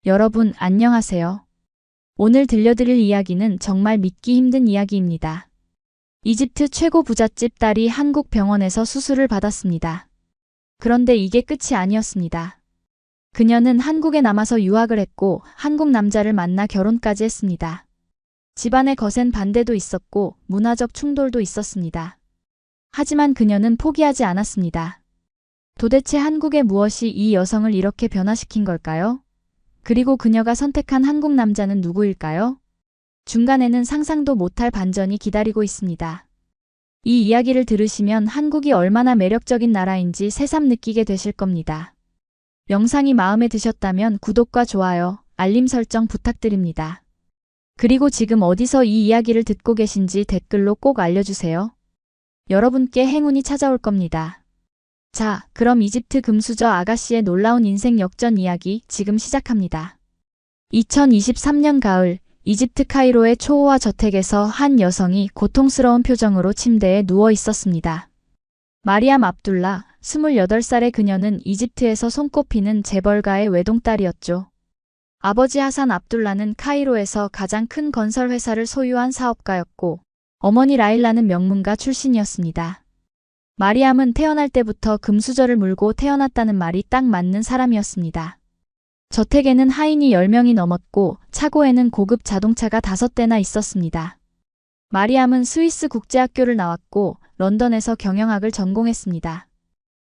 여러분, 안녕하세요. 오늘 들려드릴 이야기는 정말 믿기 힘든 이야기입니다. 이집트 최고 부잣집 딸이 한국 병원에서 수술을 받았습니다. 그런데 이게 끝이 아니었습니다. 그녀는 한국에 남아서 유학을 했고 한국 남자를 만나 결혼까지 했습니다. 집안의 거센 반대도 있었고 문화적 충돌도 있었습니다. 하지만 그녀는 포기하지 않았습니다. 도대체 한국의 무엇이 이 여성을 이렇게 변화시킨 걸까요? 그리고 그녀가 선택한 한국 남자는 누구일까요? 중간에는 상상도 못할 반전이 기다리고 있습니다. 이 이야기를 들으시면 한국이 얼마나 매력적인 나라인지 새삼 느끼게 되실 겁니다. 영상이 마음에 드셨다면 구독과 좋아요, 알림 설정 부탁드립니다. 그리고 지금 어디서 이 이야기를 듣고 계신지 댓글로 꼭 알려주세요. 여러분께 행운이 찾아올 겁니다. 자, 그럼 이집트 금수저 아가씨의 놀라운 인생 역전 이야기 지금 시작합니다. 2023년 가을, 이집트 카이로의 초호화 저택에서 한 여성이 고통스러운 표정으로 침대에 누워 있었습니다. 마리암 압둘라, 28살의 그녀는 이집트에서 손꼽히는 재벌가의 외동딸이었죠. 아버지 하산 압둘라는 카이로에서 가장 큰 건설 회사를 소유한 사업가였고, 어머니 라일라는 명문가 출신이었습니다. 마리암은 태어날 때부터 금수저를 물고 태어났다는 말이 딱 맞는 사람이었습니다. 저택에는 하인이 10명이 넘었고 차고에는 고급 자동차가 5대나 있었습니다. 마리암은 스위스 국제학교를 나왔고 런던에서 경영학을 전공했습니다.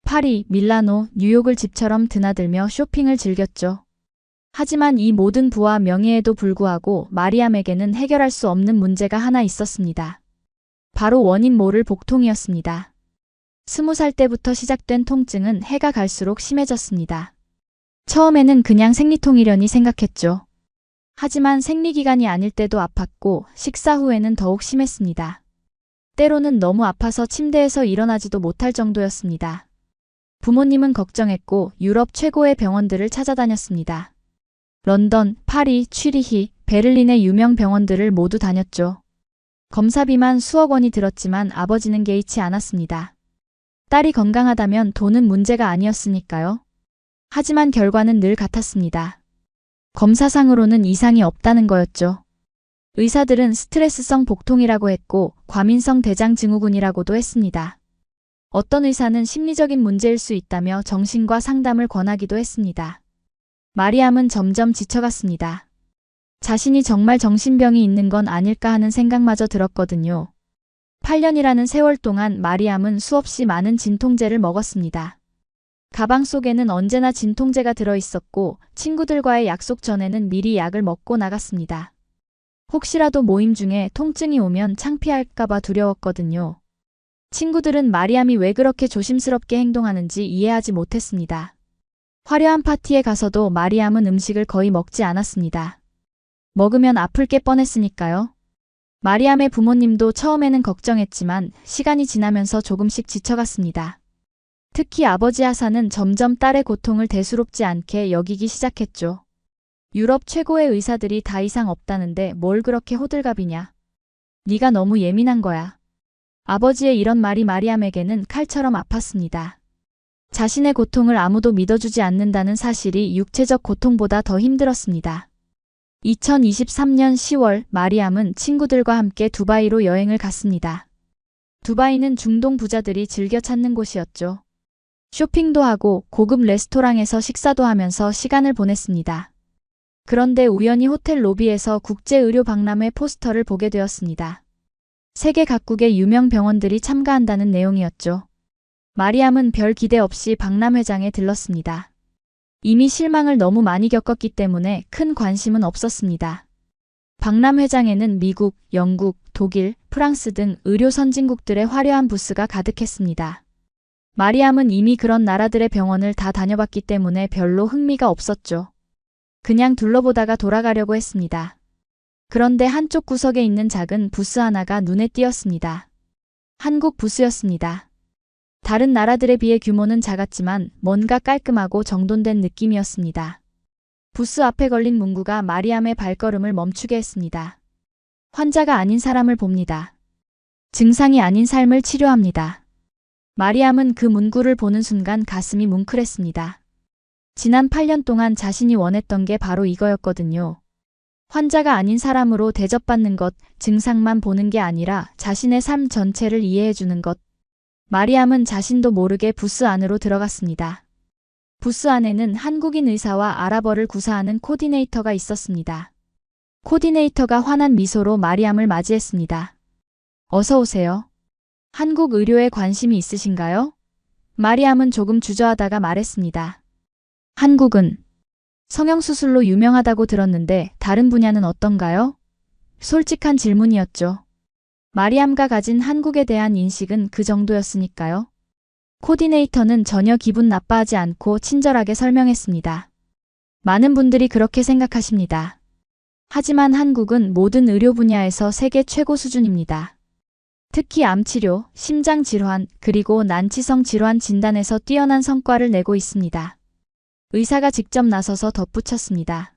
파리, 밀라노, 뉴욕을 집처럼 드나들며 쇼핑을 즐겼죠. 하지만 이 모든 부와 명예에도 불구하고 마리암에게는 해결할 수 없는 문제가 하나 있었습니다. 바로 원인 모를 복통이었습니다. 20살 때부터 시작된 통증은 해가 갈수록 심해졌습니다. 처음에는 그냥 생리통이려니 생각했죠. 하지만 생리기간이 아닐 때도 아팠고 식사 후에는 더욱 심했습니다. 때로는 너무 아파서 침대에서 일어나지도 못할 정도였습니다. 부모님은 걱정했고 유럽 최고의 병원들을 찾아다녔습니다. 런던, 파리, 취리히, 베를린의 유명 병원들을 모두 다녔죠. 검사비만 수억 원이 들었지만 아버지는 개의치 않았습니다. 딸이 건강하다면 돈은 문제가 아니었으니까요. 하지만 결과는 늘 같았습니다. 검사상으로는 이상이 없다는 거였죠. 의사들은 스트레스성 복통이라고 했고 과민성 대장증후군이라고도 했습니다. 어떤 의사는 심리적인 문제일 수 있다며 정신과 상담을 권하기도 했습니다. 마리암은 점점 지쳐갔습니다. 자신이 정말 정신병이 있는 건 아닐까 하는 생각마저 들었거든요. 8년이라는 세월 동안 마리암은 수없이 많은 진통제를 먹었습니다. 가방 속에는 언제나 진통제가 들어있었고 친구들과의 약속 전에는 미리 약을 먹고 나갔습니다. 혹시라도 모임 중에 통증이 오면 창피할까봐 두려웠거든요. 친구들은 마리암이 왜 그렇게 조심스럽게 행동하는지 이해하지 못했습니다. 화려한 파티에 가서도 마리암은 음식을 거의 먹지 않았습니다. 먹으면 아플 게 뻔했으니까요. 마리암의 부모님도 처음에는 걱정했지만 시간이 지나면서 조금씩 지쳐갔습니다. 특히 아버지 하산은 점점 딸의 고통을 대수롭지 않게 여기기 시작했죠. 유럽 최고의 의사들이 다 이상 없다는데 뭘 그렇게 호들갑이냐. 네가 너무 예민한 거야. 아버지의 이런 말이 마리암에게는 칼처럼 아팠습니다. 자신의 고통을 아무도 믿어주지 않는다는 사실이 육체적 고통보다 더 힘들었습니다. 2023년 10월 마리암은 친구들과 함께 두바이로 여행을 갔습니다. 두바이는 중동 부자들이 즐겨 찾는 곳이었죠. 쇼핑도 하고 고급 레스토랑에서 식사도 하면서 시간을 보냈습니다. 그런데 우연히 호텔 로비에서 국제의료박람회 포스터를 보게 되었습니다. 세계 각국의 유명 병원들이 참가한다는 내용이었죠. 마리암은 별 기대 없이 박람회장에 들렀습니다. 이미 실망을 너무 많이 겪었기 때문에 큰 관심은 없었습니다. 박람회장에는 미국, 영국, 독일, 프랑스 등 의료 선진국들의 화려한 부스가 가득했습니다. 마리암은 이미 그런 나라들의 병원을 다 다녀봤기 때문에 별로 흥미가 없었죠. 그냥 둘러보다가 돌아가려고 했습니다. 그런데 한쪽 구석에 있는 작은 부스 하나가 눈에 띄었습니다. 한국 부스였습니다. 다른 나라들에 비해 규모는 작았지만 뭔가 깔끔하고 정돈된 느낌이었습니다. 부스 앞에 걸린 문구가 마리암의 발걸음을 멈추게 했습니다. 환자가 아닌 사람을 봅니다. 증상이 아닌 삶을 치료합니다. 마리암은 그 문구를 보는 순간 가슴이 뭉클했습니다. 지난 8년 동안 자신이 원했던 게 바로 이거였거든요. 환자가 아닌 사람으로 대접받는 것, 증상만 보는 게 아니라 자신의 삶 전체를 이해해주는 것. 마리암은 자신도 모르게 부스 안으로 들어갔습니다. 부스 안에는 한국인 의사와 아랍어를 구사하는 코디네이터가 있었습니다. 코디네이터가 환한 미소로 마리암을 맞이했습니다. 어서 오세요. 한국 의료에 관심이 있으신가요? 마리암은 조금 주저하다가 말했습니다. 한국은 성형수술로 유명하다고 들었는데 다른 분야는 어떤가요? 솔직한 질문이었죠. 마리암가 가진 한국에 대한 인식은 그 정도였으니까요. 코디네이터는 전혀 기분 나빠하지 않고 친절하게 설명했습니다. 많은 분들이 그렇게 생각하십니다. 하지만 한국은 모든 의료 분야에서 세계 최고 수준입니다. 특히 암치료, 심장질환, 그리고 난치성 질환 진단에서 뛰어난 성과를 내고 있습니다. 의사가 직접 나서서 덧붙였습니다.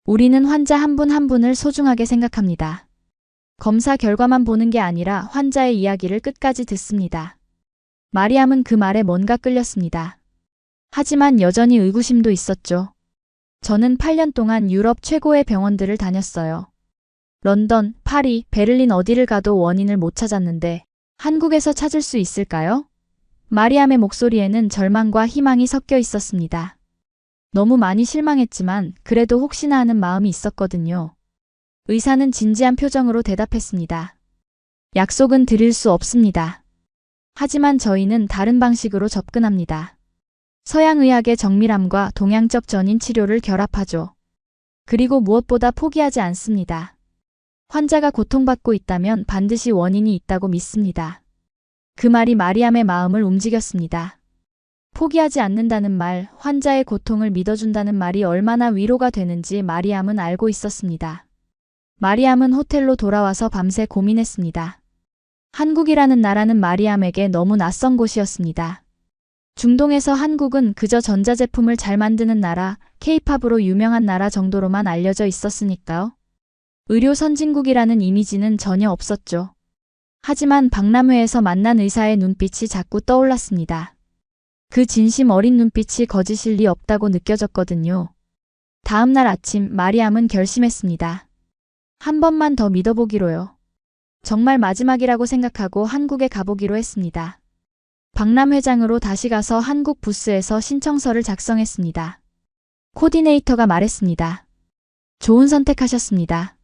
우리는 환자 한 분 한 분을 소중하게 생각합니다. 검사 결과만 보는 게 아니라 환자의 이야기를 끝까지 듣습니다. 마리암은 그 말에 뭔가 끌렸습니다. 하지만 여전히 의구심도 있었죠. 저는 8년 동안 유럽 최고의 병원들을 다녔어요. 런던, 파리, 베를린 어디를 가도 원인을 못 찾았는데 한국에서 찾을 수 있을까요? 마리암의 목소리에는 절망과 희망이 섞여 있었습니다. 너무 많이 실망했지만 그래도 혹시나 하는 마음이 있었거든요. 의사는 진지한 표정으로 대답했습니다. 약속은 드릴 수 없습니다. 하지만 저희는 다른 방식으로 접근합니다. 서양의학의 정밀함과 동양적 전인 치료를 결합하죠. 그리고 무엇보다 포기하지 않습니다. 환자가 고통받고 있다면 반드시 원인이 있다고 믿습니다. 그 말이 마리암의 마음을 움직였습니다. 포기하지 않는다는 말, 환자의 고통을 믿어준다는 말이 얼마나 위로가 되는지 마리암은 알고 있었습니다. 마리암은 호텔로 돌아와서 밤새 고민했습니다. 한국이라는 나라는 마리암에게 너무 낯선 곳이었습니다. 중동에서 한국은 그저 전자제품을 잘 만드는 나라, K-팝으로 유명한 나라 정도로만 알려져 있었으니까요. 의료 선진국이라는 이미지는 전혀 없었죠. 하지만 박람회에서 만난 의사의 눈빛이 자꾸 떠올랐습니다. 그 진심 어린 눈빛이 거짓일 리 없다고 느껴졌거든요. 다음 날 아침 마리암은 결심했습니다. 한 번만 더 믿어보기로요. 정말 마지막이라고 생각하고 한국에 가보기로 했습니다. 박람회장으로 다시 가서 한국 부스에서 신청서를 작성했습니다. 코디네이터가 말했습니다. 좋은 선택하셨습니다.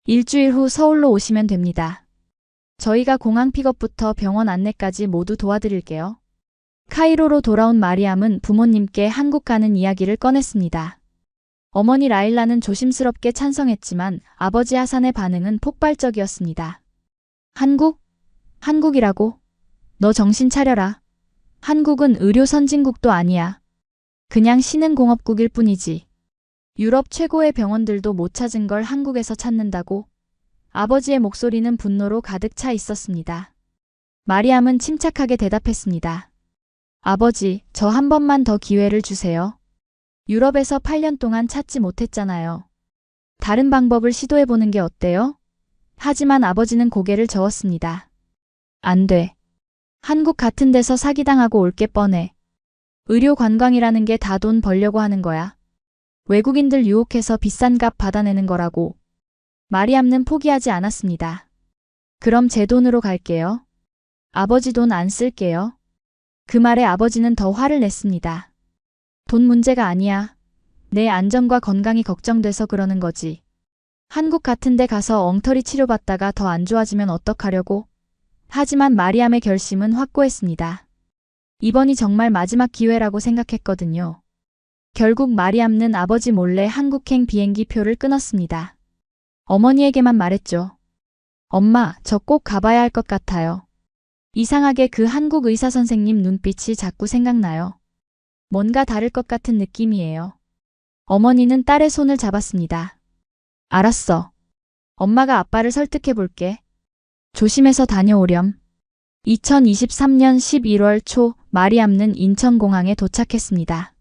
일주일 후 서울로 오시면 됩니다. 저희가 공항 픽업부터 병원 안내까지 모두 도와드릴게요. 카이로로 돌아온 마리암은 부모님께 한국 가는 이야기를 꺼냈습니다. 어머니 라일라는 조심스럽게 찬성했지만 아버지 하산의 반응은 폭발적이었습니다. 한국? 한국이라고? 너 정신 차려라. 한국은 의료 선진국도 아니야. 그냥 신흥공업국일 뿐이지. 유럽 최고의 병원들도 못 찾은 걸 한국에서 찾는다고? 아버지의 목소리는 분노로 가득 차 있었습니다. 마리암은 침착하게 대답했습니다. 아버지, 저 한 번만 더 기회를 주세요. 유럽에서 8년 동안 찾지 못했잖아요. 다른 방법을 시도해보는 게 어때요? 하지만 아버지는 고개를 저었습니다. 안 돼. 한국 같은 데서 사기당하고 올 게 뻔해. 의료 관광이라는 게 다 돈 벌려고 하는 거야. 외국인들 유혹해서 비싼 값 받아내는 거라고. 마리암는 포기하지 않았습니다. 그럼 제 돈으로 갈게요. 아버지 돈 안 쓸게요. 그 말에 아버지는 더 화를 냈습니다. 돈 문제가 아니야. 내 안전과 건강이 걱정돼서 그러는 거지. 한국 같은 데 가서 엉터리 치료받다가 더 안 좋아지면 어떡하려고? 하지만 마리암의 결심은 확고했습니다. 이번이 정말 마지막 기회라고 생각했거든요. 결국 마리암는 아버지 몰래 한국행 비행기 표를 끊었습니다. 어머니에게만 말했죠. 엄마, 저 꼭 가봐야 할 것 같아요. 이상하게 그 한국 의사 선생님 눈빛이 자꾸 생각나요. 뭔가 다를 것 같은 느낌이에요. 어머니는 딸의 손을 잡았습니다. 알았어. 엄마가 아빠를 설득해 볼게. 조심해서 다녀오렴. 2023년 11월 초 마리암는 인천공항에 도착했습니다.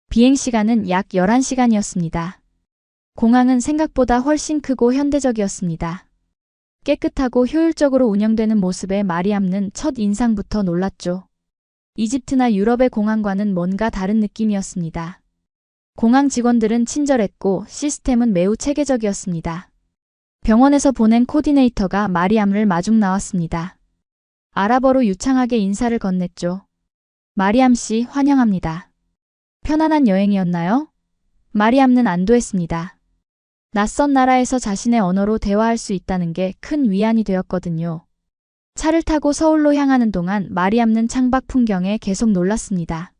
비행시간은 약 11시간이었습니다. 공항은 생각보다 훨씬 크고 현대적이었습니다. 깨끗하고 효율적으로 운영되는 모습에 마리암는 첫 인상부터 놀랐죠. 이집트나 유럽의 공항과는 뭔가 다른 느낌이었습니다. 공항 직원들은 친절했고 시스템은 매우 체계적이었습니다. 병원에서 보낸 코디네이터가 마리암을 마중 나왔습니다. 아랍어로 유창하게 인사를 건넸죠. 마리암 씨 환영합니다. 편안한 여행이었나요? 마리암는 안도했습니다. 낯선 나라에서 자신의 언어로 대화할 수 있다는 게 큰 위안이 되었거든요. 차를 타고 서울로 향하는 동안 마리암는 창밖 풍경에 계속 놀랐습니다.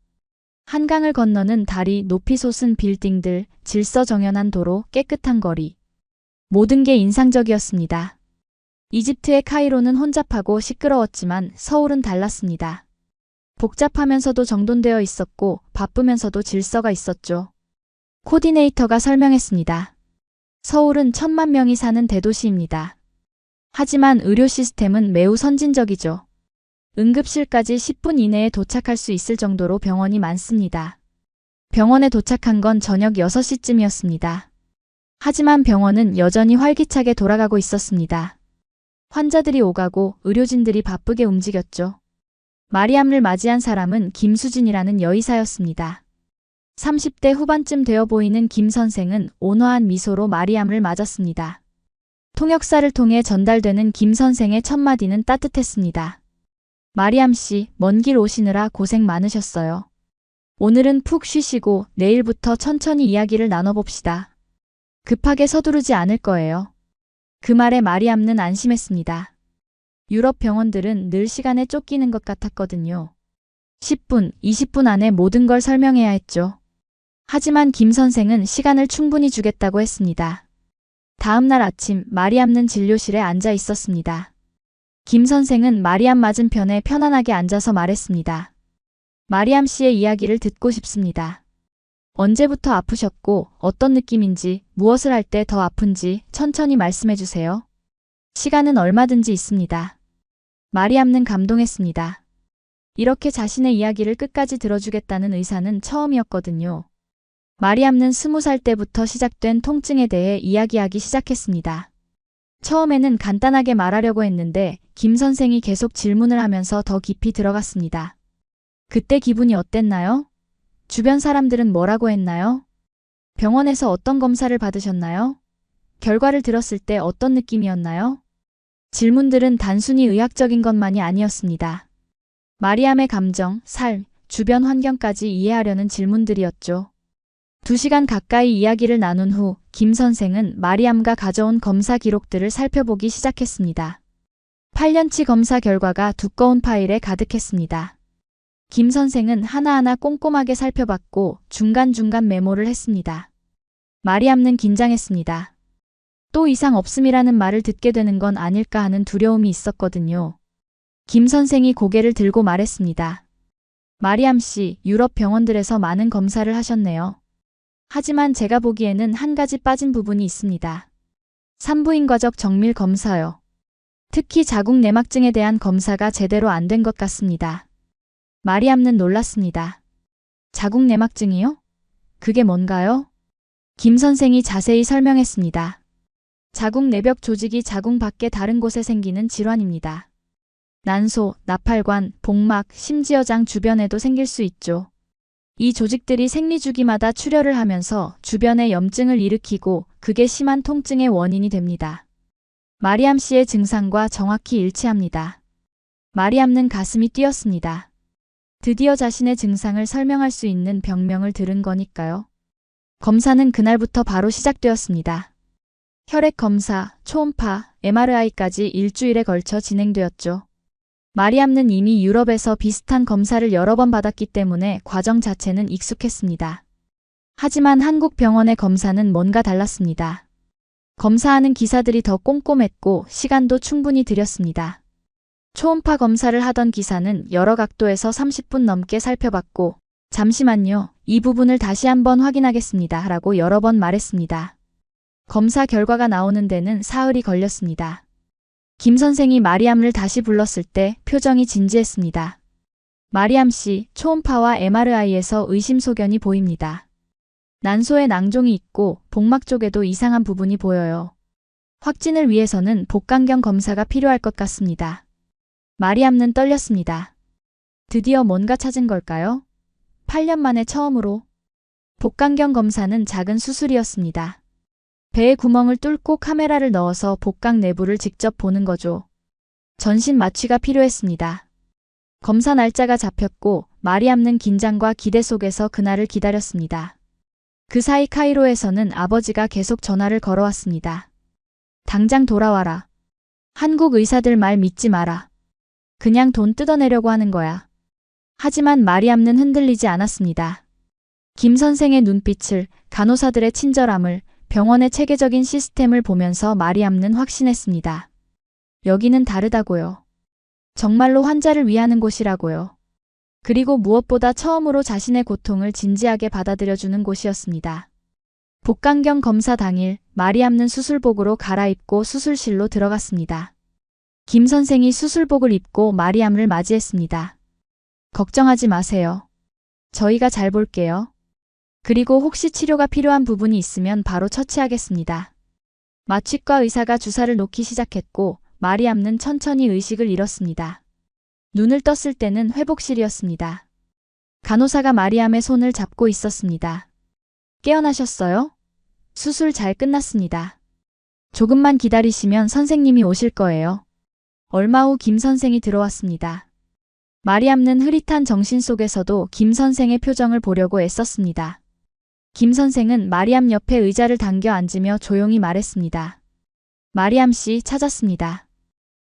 한강을 건너는 다리, 높이 솟은 빌딩들, 질서정연한 도로, 깨끗한 거리. 모든 게 인상적이었습니다. 이집트의 카이로는 혼잡하고 시끄러웠지만 서울은 달랐습니다. 복잡하면서도 정돈되어 있었고 바쁘면서도 질서가 있었죠. 코디네이터가 설명했습니다. 서울은 1,000만 명이 사는 대도시입니다. 하지만 의료 시스템은 매우 선진적이죠. 응급실까지 10분 이내에 도착할 수 있을 정도로 병원이 많습니다. 병원에 도착한 건 저녁 6시쯤이었습니다. 하지만 병원은 여전히 활기차게 돌아가고 있었습니다. 환자들이 오가고 의료진들이 바쁘게 움직였죠. 마리암을 맞이한 사람은 김수진이라는 여의사였습니다. 30대 후반쯤 되어 보이는 김 선생은 온화한 미소로 마리암을 맞았습니다. 통역사를 통해 전달되는 김 선생의 첫마디는 따뜻했습니다. 마리암 씨, 먼 길 오시느라 고생 많으셨어요. 오늘은 푹 쉬시고 내일부터 천천히 이야기를 나눠봅시다. 급하게 서두르지 않을 거예요. 그 말에 마리암는 안심했습니다. 유럽 병원들은 늘 시간에 쫓기는 것 같았거든요. 10분, 20분 안에 모든 걸 설명해야 했죠. 하지만 김 선생은 시간을 충분히 주겠다고 했습니다. 다음 날 아침 마리암는 진료실에 앉아 있었습니다. 김 선생은 마리암 맞은편에 편안하게 앉아서 말했습니다. 마리암 씨의 이야기를 듣고 싶습니다. 언제부터 아프셨고 어떤 느낌인지, 무엇을 할 때 더 아픈지 천천히 말씀해 주세요. 시간은 얼마든지 있습니다. 마리암는 감동했습니다. 이렇게 자신의 이야기를 끝까지 들어주겠다는 의사는 처음이었거든요. 마리암는 20살 때부터 시작된 통증에 대해 이야기하기 시작했습니다. 처음에는 간단하게 말하려고 했는데 김 선생이 계속 질문을 하면서 더 깊이 들어갔습니다. 그때 기분이 어땠나요? 주변 사람들은 뭐라고 했나요? 병원에서 어떤 검사를 받으셨나요? 결과를 들었을 때 어떤 느낌이었나요? 질문들은 단순히 의학적인 것만이 아니었습니다. 마리암의 감정, 삶, 주변 환경까지 이해하려는 질문들이었죠. 2시간 가까이 이야기를 나눈 후 김 선생은 마리암가 가져온 검사 기록들을 살펴보기 시작했습니다. 8년치 검사 결과가 두꺼운 파일에 가득했습니다. 김 선생은 하나하나 꼼꼼하게 살펴봤고 중간중간 메모를 했습니다. 마리암는 긴장했습니다. 또 이상 없음이라는 말을 듣게 되는 건 아닐까 하는 두려움이 있었거든요. 김 선생이 고개를 들고 말했습니다. 마리암 씨, 유럽 병원들에서 많은 검사를 하셨네요. 하지만 제가 보기에는 한 가지 빠진 부분이 있습니다. 산부인과적 정밀 검사요. 특히 자궁 내막증에 대한 검사가 제대로 안 된 것 같습니다. 마리암는 놀랐습니다. 자궁 내막증이요? 그게 뭔가요? 김 선생이 자세히 설명했습니다. 자궁 내벽 조직이 자궁 밖의 다른 곳에 생기는 질환입니다. 난소, 나팔관, 복막, 심지어 장 주변에도 생길 수 있죠. 이 조직들이 생리주기마다 출혈을 하면서 주변에 염증을 일으키고 그게 심한 통증의 원인이 됩니다. 마리암 씨의 증상과 정확히 일치합니다. 마리암는 가슴이 뛰었습니다. 드디어 자신의 증상을 설명할 수 있는 병명을 들은 거니까요. 검사는 그날부터 바로 시작되었습니다. 혈액 검사, 초음파, MRI까지 일주일에 걸쳐 진행되었죠. 마리암는 이미 유럽에서 비슷한 검사를 여러 번 받았기 때문에 과정 자체는 익숙했습니다. 하지만 한국 병원의 검사는 뭔가 달랐습니다. 검사하는 기사들이 더 꼼꼼했고 시간도 충분히 들였습니다. 초음파 검사를 하던 기사는 여러 각도에서 30분 넘게 살펴봤고 잠시만요, 이 부분을 다시 한번 확인하겠습니다 라고 여러 번 말했습니다. 검사 결과가 나오는 데는 사흘이 걸렸습니다. 김 선생이 마리암을 다시 불렀을 때 표정이 진지했습니다. 마리암 씨, 초음파와 MRI에서 의심소견이 보입니다. 난소에 낭종이 있고 복막 쪽에도 이상한 부분이 보여요. 확진을 위해서는 복강경 검사가 필요할 것 같습니다. 마리암는 떨렸습니다. 드디어 뭔가 찾은 걸까요? 8년 만에 처음으로. 복강경 검사는 작은 수술이었습니다. 배에 구멍을 뚫고 카메라를 넣어서 복강 내부를 직접 보는 거죠. 전신 마취가 필요했습니다. 검사 날짜가 잡혔고 말이 없는 긴장과 기대 속에서 그날을 기다렸습니다. 그 사이 카이로에서는 아버지가 계속 전화를 걸어왔습니다. 당장 돌아와라. 한국 의사들 말 믿지 마라. 그냥 돈 뜯어내려고 하는 거야. 하지만 마리암는 흔들리지 않았습니다. 김 선생의 눈빛을, 간호사들의 친절함을, 병원의 체계적인 시스템을 보면서 마리암는 확신했습니다. 여기는 다르다고요. 정말로 환자를 위하는 곳이라고요. 그리고 무엇보다 처음으로 자신의 고통을 진지하게 받아들여주는 곳이었습니다. 복강경 검사 당일 마리암는 수술복으로 갈아입고 수술실로 들어갔습니다. 김 선생이 수술복을 입고 마리암을 맞이했습니다. 걱정하지 마세요. 저희가 잘 볼게요. 그리고 혹시 치료가 필요한 부분이 있으면 바로 처치하겠습니다. 마취과 의사가 주사를 놓기 시작했고 마리암는 천천히 의식을 잃었습니다. 눈을 떴을 때는 회복실이었습니다. 간호사가 마리암의 손을 잡고 있었습니다. 깨어나셨어요? 수술 잘 끝났습니다. 조금만 기다리시면 선생님이 오실 거예요. 얼마 후 김 선생이 들어왔습니다. 마리암는 흐릿한 정신 속에서도 김 선생의 표정을 보려고 애썼습니다. 김 선생은 마리암 옆에 의자를 당겨 앉으며 조용히 말했습니다. 마리암 씨 찾았습니다.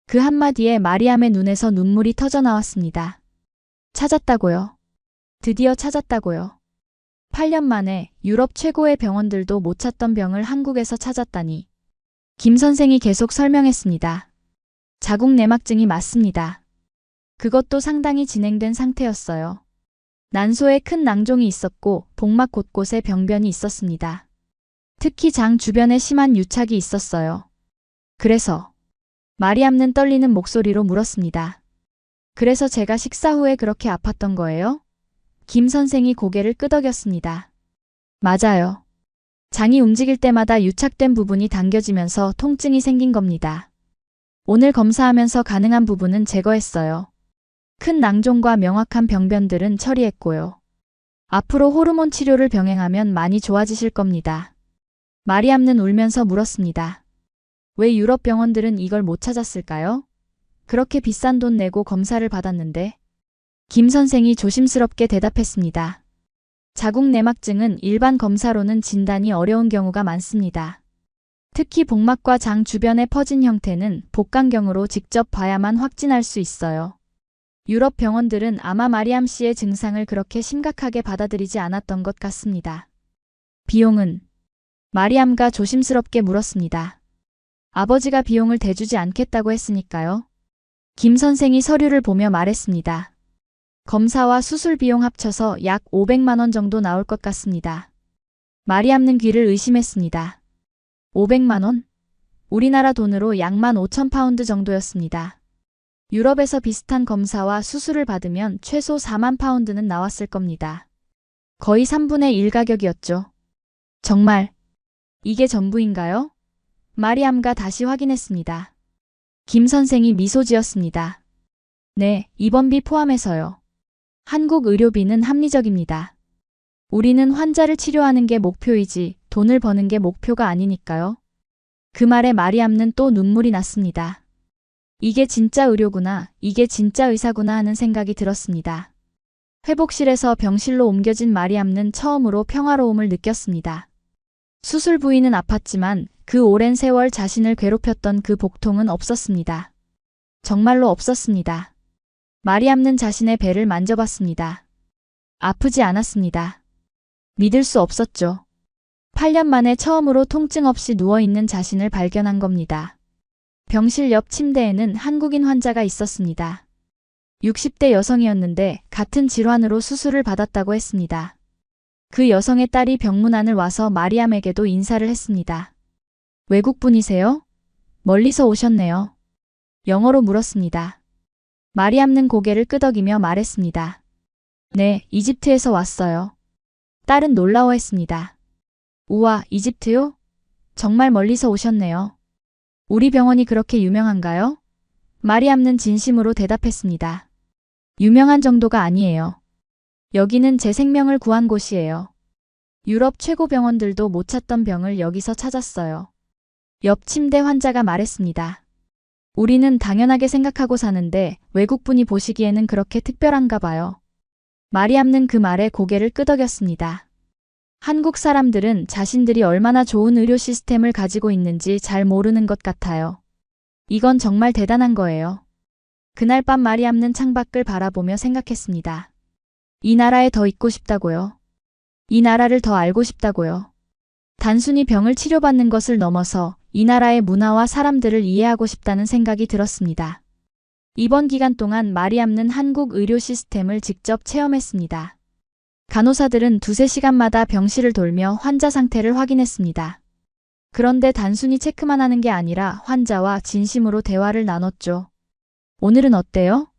그 한마디에 마리암의 눈에서 눈물이 터져 나왔습니다. 찾았다고요? 드디어 찾았다고요? 8년 만에 유럽 최고의 병원들도 못 찾던 병을 한국에서 찾았다니. 김 선생이 계속 설명했습니다. 자궁 내막증이 맞습니다. 그것도 상당히 진행된 상태였어요. 난소에 큰 낭종이 있었고 복막 곳곳에 병변이 있었습니다. 특히 장 주변에 심한 유착이 있었어요. 그래서 마리암는 떨리는 목소리로 물었습니다. 그래서 제가 식사 후에 그렇게 아팠던 거예요? 김 선생이 고개를 끄덕였습니다. 맞아요. 장이 움직일 때마다 유착된 부분이 당겨지면서 통증이 생긴 겁니다. 오늘 검사하면서 가능한 부분은 제거했어요. 큰 낭종과 명확한 병변들은 처리했고요. 앞으로 호르몬 치료를 병행하면 많이 좋아지실 겁니다. 마리암는 울면서 물었습니다. 왜 유럽 병원들은 이걸 못 찾았을까요? 그렇게 비싼 돈 내고 검사를 받았는데. 김 선생이 조심스럽게 대답했습니다. 자궁 내막증은 일반 검사로는 진단이 어려운 경우가 많습니다. 특히 복막과 장 주변에 퍼진 형태는 복강경으로 직접 봐야만 확진할 수 있어요. 유럽 병원들은 아마 마리암 씨의 증상을 그렇게 심각하게 받아들이지 않았던 것 같습니다. 비용은? 마리암가 조심스럽게 물었습니다. 아버지가 비용을 대주지 않겠다고 했으니까요. 김 선생이 서류를 보며 말했습니다. 검사와 수술 비용 합쳐서 약 500만 원 정도 나올 것 같습니다. 마리암는 귀를 의심했습니다. 500만 원? 우리나라 돈으로 약 15,000파운드 정도였습니다. 유럽에서 비슷한 검사와 수술을 받으면 최소 4만 파운드는 나왔을 겁니다. 거의 3분의 1 가격이었죠. 정말 이게 전부인가요? 마리암가 다시 확인했습니다. 김 선생이 미소 지었습니다. 네, 입원비 포함해서요. 한국 의료비는 합리적입니다. 우리는 환자를 치료하는 게 목표이지 돈을 버는 게 목표가 아니니까요. 그 말에 마리암는 또 눈물이 났습니다. 이게 진짜 의료구나, 이게 진짜 의사구나 하는 생각이 들었습니다. 회복실에서 병실로 옮겨진 마리암는 처음으로 평화로움을 느꼈습니다. 수술 부위는 아팠지만 그 오랜 세월 자신을 괴롭혔던 그 복통은 없었습니다. 정말로 없었습니다. 마리암는 자신의 배를 만져봤습니다. 아프지 않았습니다. 믿을 수 없었죠. 8년 만에 처음으로 통증 없이 누워있는 자신을 발견한 겁니다. 병실 옆 침대에는 한국인 환자가 있었습니다. 60대 여성이었는데 같은 질환으로 수술을 받았다고 했습니다. 그 여성의 딸이 병문안을 와서 마리암에게도 인사를 했습니다. 외국분이세요? 멀리서 오셨네요. 영어로 물었습니다. 마리암는 고개를 끄덕이며 말했습니다. 네, 이집트에서 왔어요. 딸은 놀라워했습니다. 우와, 이집트요? 정말 멀리서 오셨네요. 우리 병원이 그렇게 유명한가요? 마리암는 진심으로 대답했습니다. 유명한 정도가 아니에요. 여기는 제 생명을 구한 곳이에요. 유럽 최고 병원들도 못 찾던 병을 여기서 찾았어요. 옆 침대 환자가 말했습니다. 우리는 당연하게 생각하고 사는데 외국분이 보시기에는 그렇게 특별한가 봐요. 마리암는 그 말에 고개를 끄덕였습니다. 한국 사람들은 자신들이 얼마나 좋은 의료 시스템을 가지고 있는지 잘 모르는 것 같아요. 이건 정말 대단한 거예요. 그날 밤 마리암는 창밖을 바라보며 생각했습니다. 이 나라에 더 있고 싶다고요. 이 나라를 더 알고 싶다고요. 단순히 병을 치료받는 것을 넘어서 이 나라의 문화와 사람들을 이해하고 싶다는 생각이 들었습니다. 이번 기간 동안 마리암는 한국 의료 시스템을 직접 체험했습니다. 간호사들은 두세 시간마다 병실을 돌며 환자 상태를 확인했습니다. 그런데 단순히 체크만 하는 게 아니라 환자와 진심으로 대화를 나눴죠. 오늘은 어때요?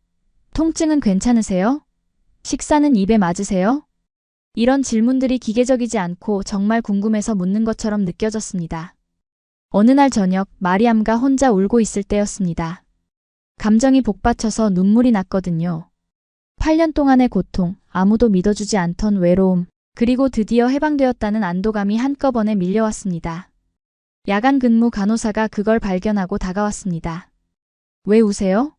통증은 괜찮으세요? 식사는 입에 맞으세요? 이런 질문들이 기계적이지 않고 정말 궁금해서 묻는 것처럼 느껴졌습니다. 어느 날 저녁 마리암과 혼자 울고 있을 때였습니다. 감정이 복받쳐서 눈물이 났거든요. 8년 동안의 고통, 아무도 믿어주지 않던 외로움, 그리고 드디어 해방되었다는 안도감이 한꺼번에 밀려왔습니다. 야간 근무 간호사가 그걸 발견하고 다가왔습니다. 왜 우세요?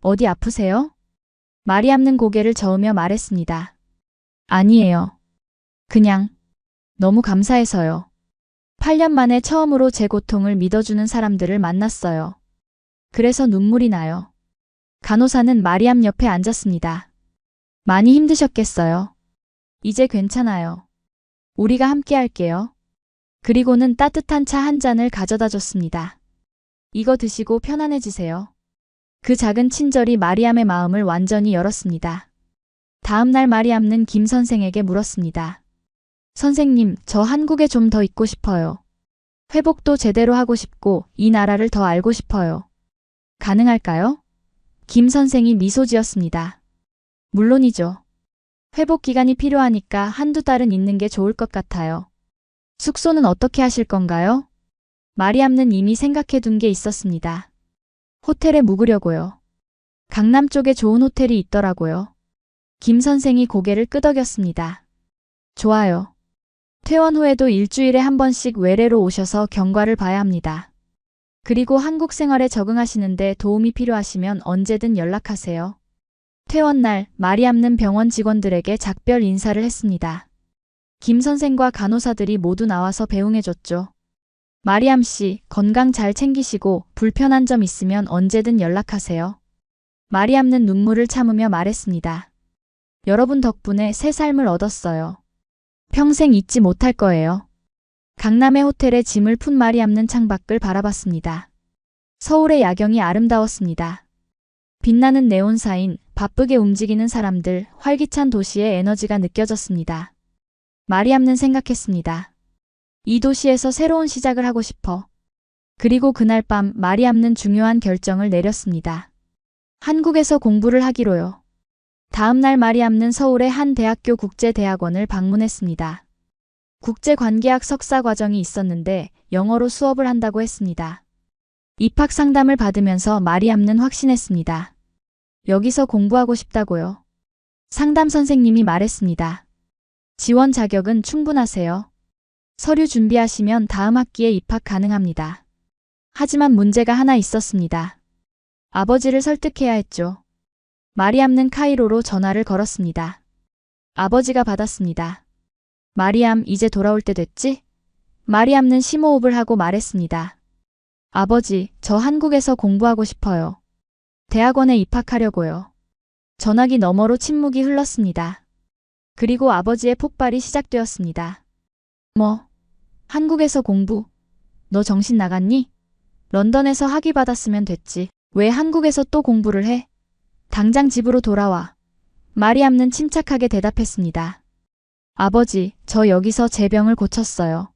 어디 아프세요? 마리암는 고개를 저으며 말했습니다. 아니에요. 그냥 너무 감사해서요. 8년 만에 처음으로 제 고통을 믿어주는 사람들을 만났어요. 그래서 눈물이 나요. 간호사는 마리암 옆에 앉았습니다. 많이 힘드셨겠어요. 이제 괜찮아요. 우리가 함께 할게요. 그리고는 따뜻한 차 한 잔을 가져다 줬습니다. 이거 드시고 편안해지세요. 그 작은 친절이 마리암의 마음을 완전히 열었습니다. 다음 날 마리암는 김 선생에게 물었습니다. 선생님, 저 한국에 좀 더 있고 싶어요. 회복도 제대로 하고 싶고 이 나라를 더 알고 싶어요. 가능할까요? 김 선생이 미소 지었습니다. 물론이죠. 회복 기간이 필요하니까 한두 달은 있는 게 좋을 것 같아요. 숙소는 어떻게 하실 건가요? 마리암는 이미 생각해 둔 게 있었습니다. 호텔에 묵으려고요. 강남 쪽에 좋은 호텔이 있더라고요. 김 선생이 고개를 끄덕였습니다. 좋아요. 퇴원 후에도 일주일에 한 번씩 외래로 오셔서 경과를 봐야 합니다. 그리고 한국 생활에 적응하시는데 도움이 필요하시면 언제든 연락하세요. 퇴원 날 마리암는 병원 직원들에게 작별 인사를 했습니다. 김 선생과 간호사들이 모두 나와서 배웅해줬죠. 마리암 씨, 건강 잘 챙기시고 불편한 점 있으면 언제든 연락하세요. 마리암는 눈물을 참으며 말했습니다. 여러분 덕분에 새 삶을 얻었어요. 평생 잊지 못할 거예요. 강남의 호텔에 짐을 푼 마리암는 창밖을 바라봤습니다. 서울의 야경이 아름다웠습니다. 빛나는 네온사인, 바쁘게 움직이는 사람들, 활기찬 도시의 에너지가 느껴졌습니다. 마리암는 생각했습니다. 이 도시에서 새로운 시작을 하고 싶어. 그리고 그날 밤 마리암는 중요한 결정을 내렸습니다. 한국에서 공부를 하기로요. 다음 날 마리암는 서울의 한 대학교 국제대학원을 방문했습니다. 국제관계학 석사 과정이 있었는데 영어로 수업을 한다고 했습니다. 입학 상담을 받으면서 마리암는 확신했습니다. 여기서 공부하고 싶다고요. 상담 선생님이 말했습니다. 지원 자격은 충분하세요. 서류 준비하시면 다음 학기에 입학 가능합니다. 하지만 문제가 하나 있었습니다. 아버지를 설득해야 했죠. 마리암는 카이로로 전화를 걸었습니다. 아버지가 받았습니다. 마리암, 이제 돌아올 때 됐지? 마리암는 심호흡을 하고 말했습니다. 아버지, 저 한국에서 공부하고 싶어요. 대학원에 입학하려고요. 전화기 너머로 침묵이 흘렀습니다. 그리고 아버지의 폭발이 시작되었습니다. 뭐? 한국에서 공부? 너 정신 나갔니? 런던에서 학위 받았으면 됐지. 왜 한국에서 또 공부를 해? 당장 집으로 돌아와. 마리암는 침착하게 대답했습니다. 아버지, 저 여기서 제 병을 고쳤어요.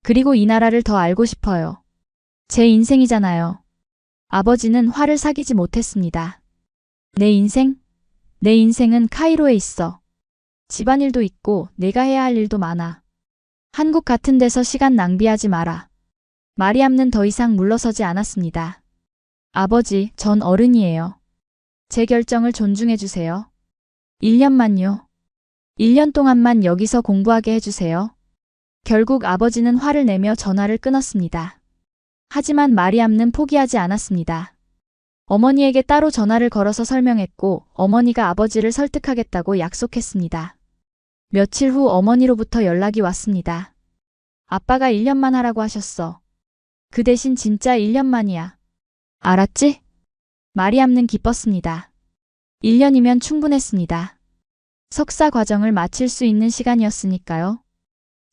그리고 이 나라를 더 알고 싶어요. 제 인생이잖아요. 아버지는 화를 사귀지 못했습니다. 내 인생? 내 인생은 카이로에 있어. 집안일도 있고 내가 해야 할 일도 많아. 한국 같은 데서 시간 낭비하지 마라. 마리암는 더 이상 물러서지 않았습니다. 아버지, 전 어른이에요. 제 결정을 존중해 주세요. 1년만요. 1년 동안만 여기서 공부하게 해주세요. 결국 아버지는 화를 내며 전화를 끊었습니다. 하지만 마리암는 포기하지 않았습니다. 어머니에게 따로 전화를 걸어서 설명했고 어머니가 아버지를 설득하겠다고 약속했습니다. 며칠 후 어머니로부터 연락이 왔습니다. 아빠가 1년만 하라고 하셨어. 그 대신 진짜 1년만이야. 알았지? 마리암는 기뻤습니다. 1년이면 충분했습니다. 석사 과정을 마칠 수 있는 시간이었으니까요.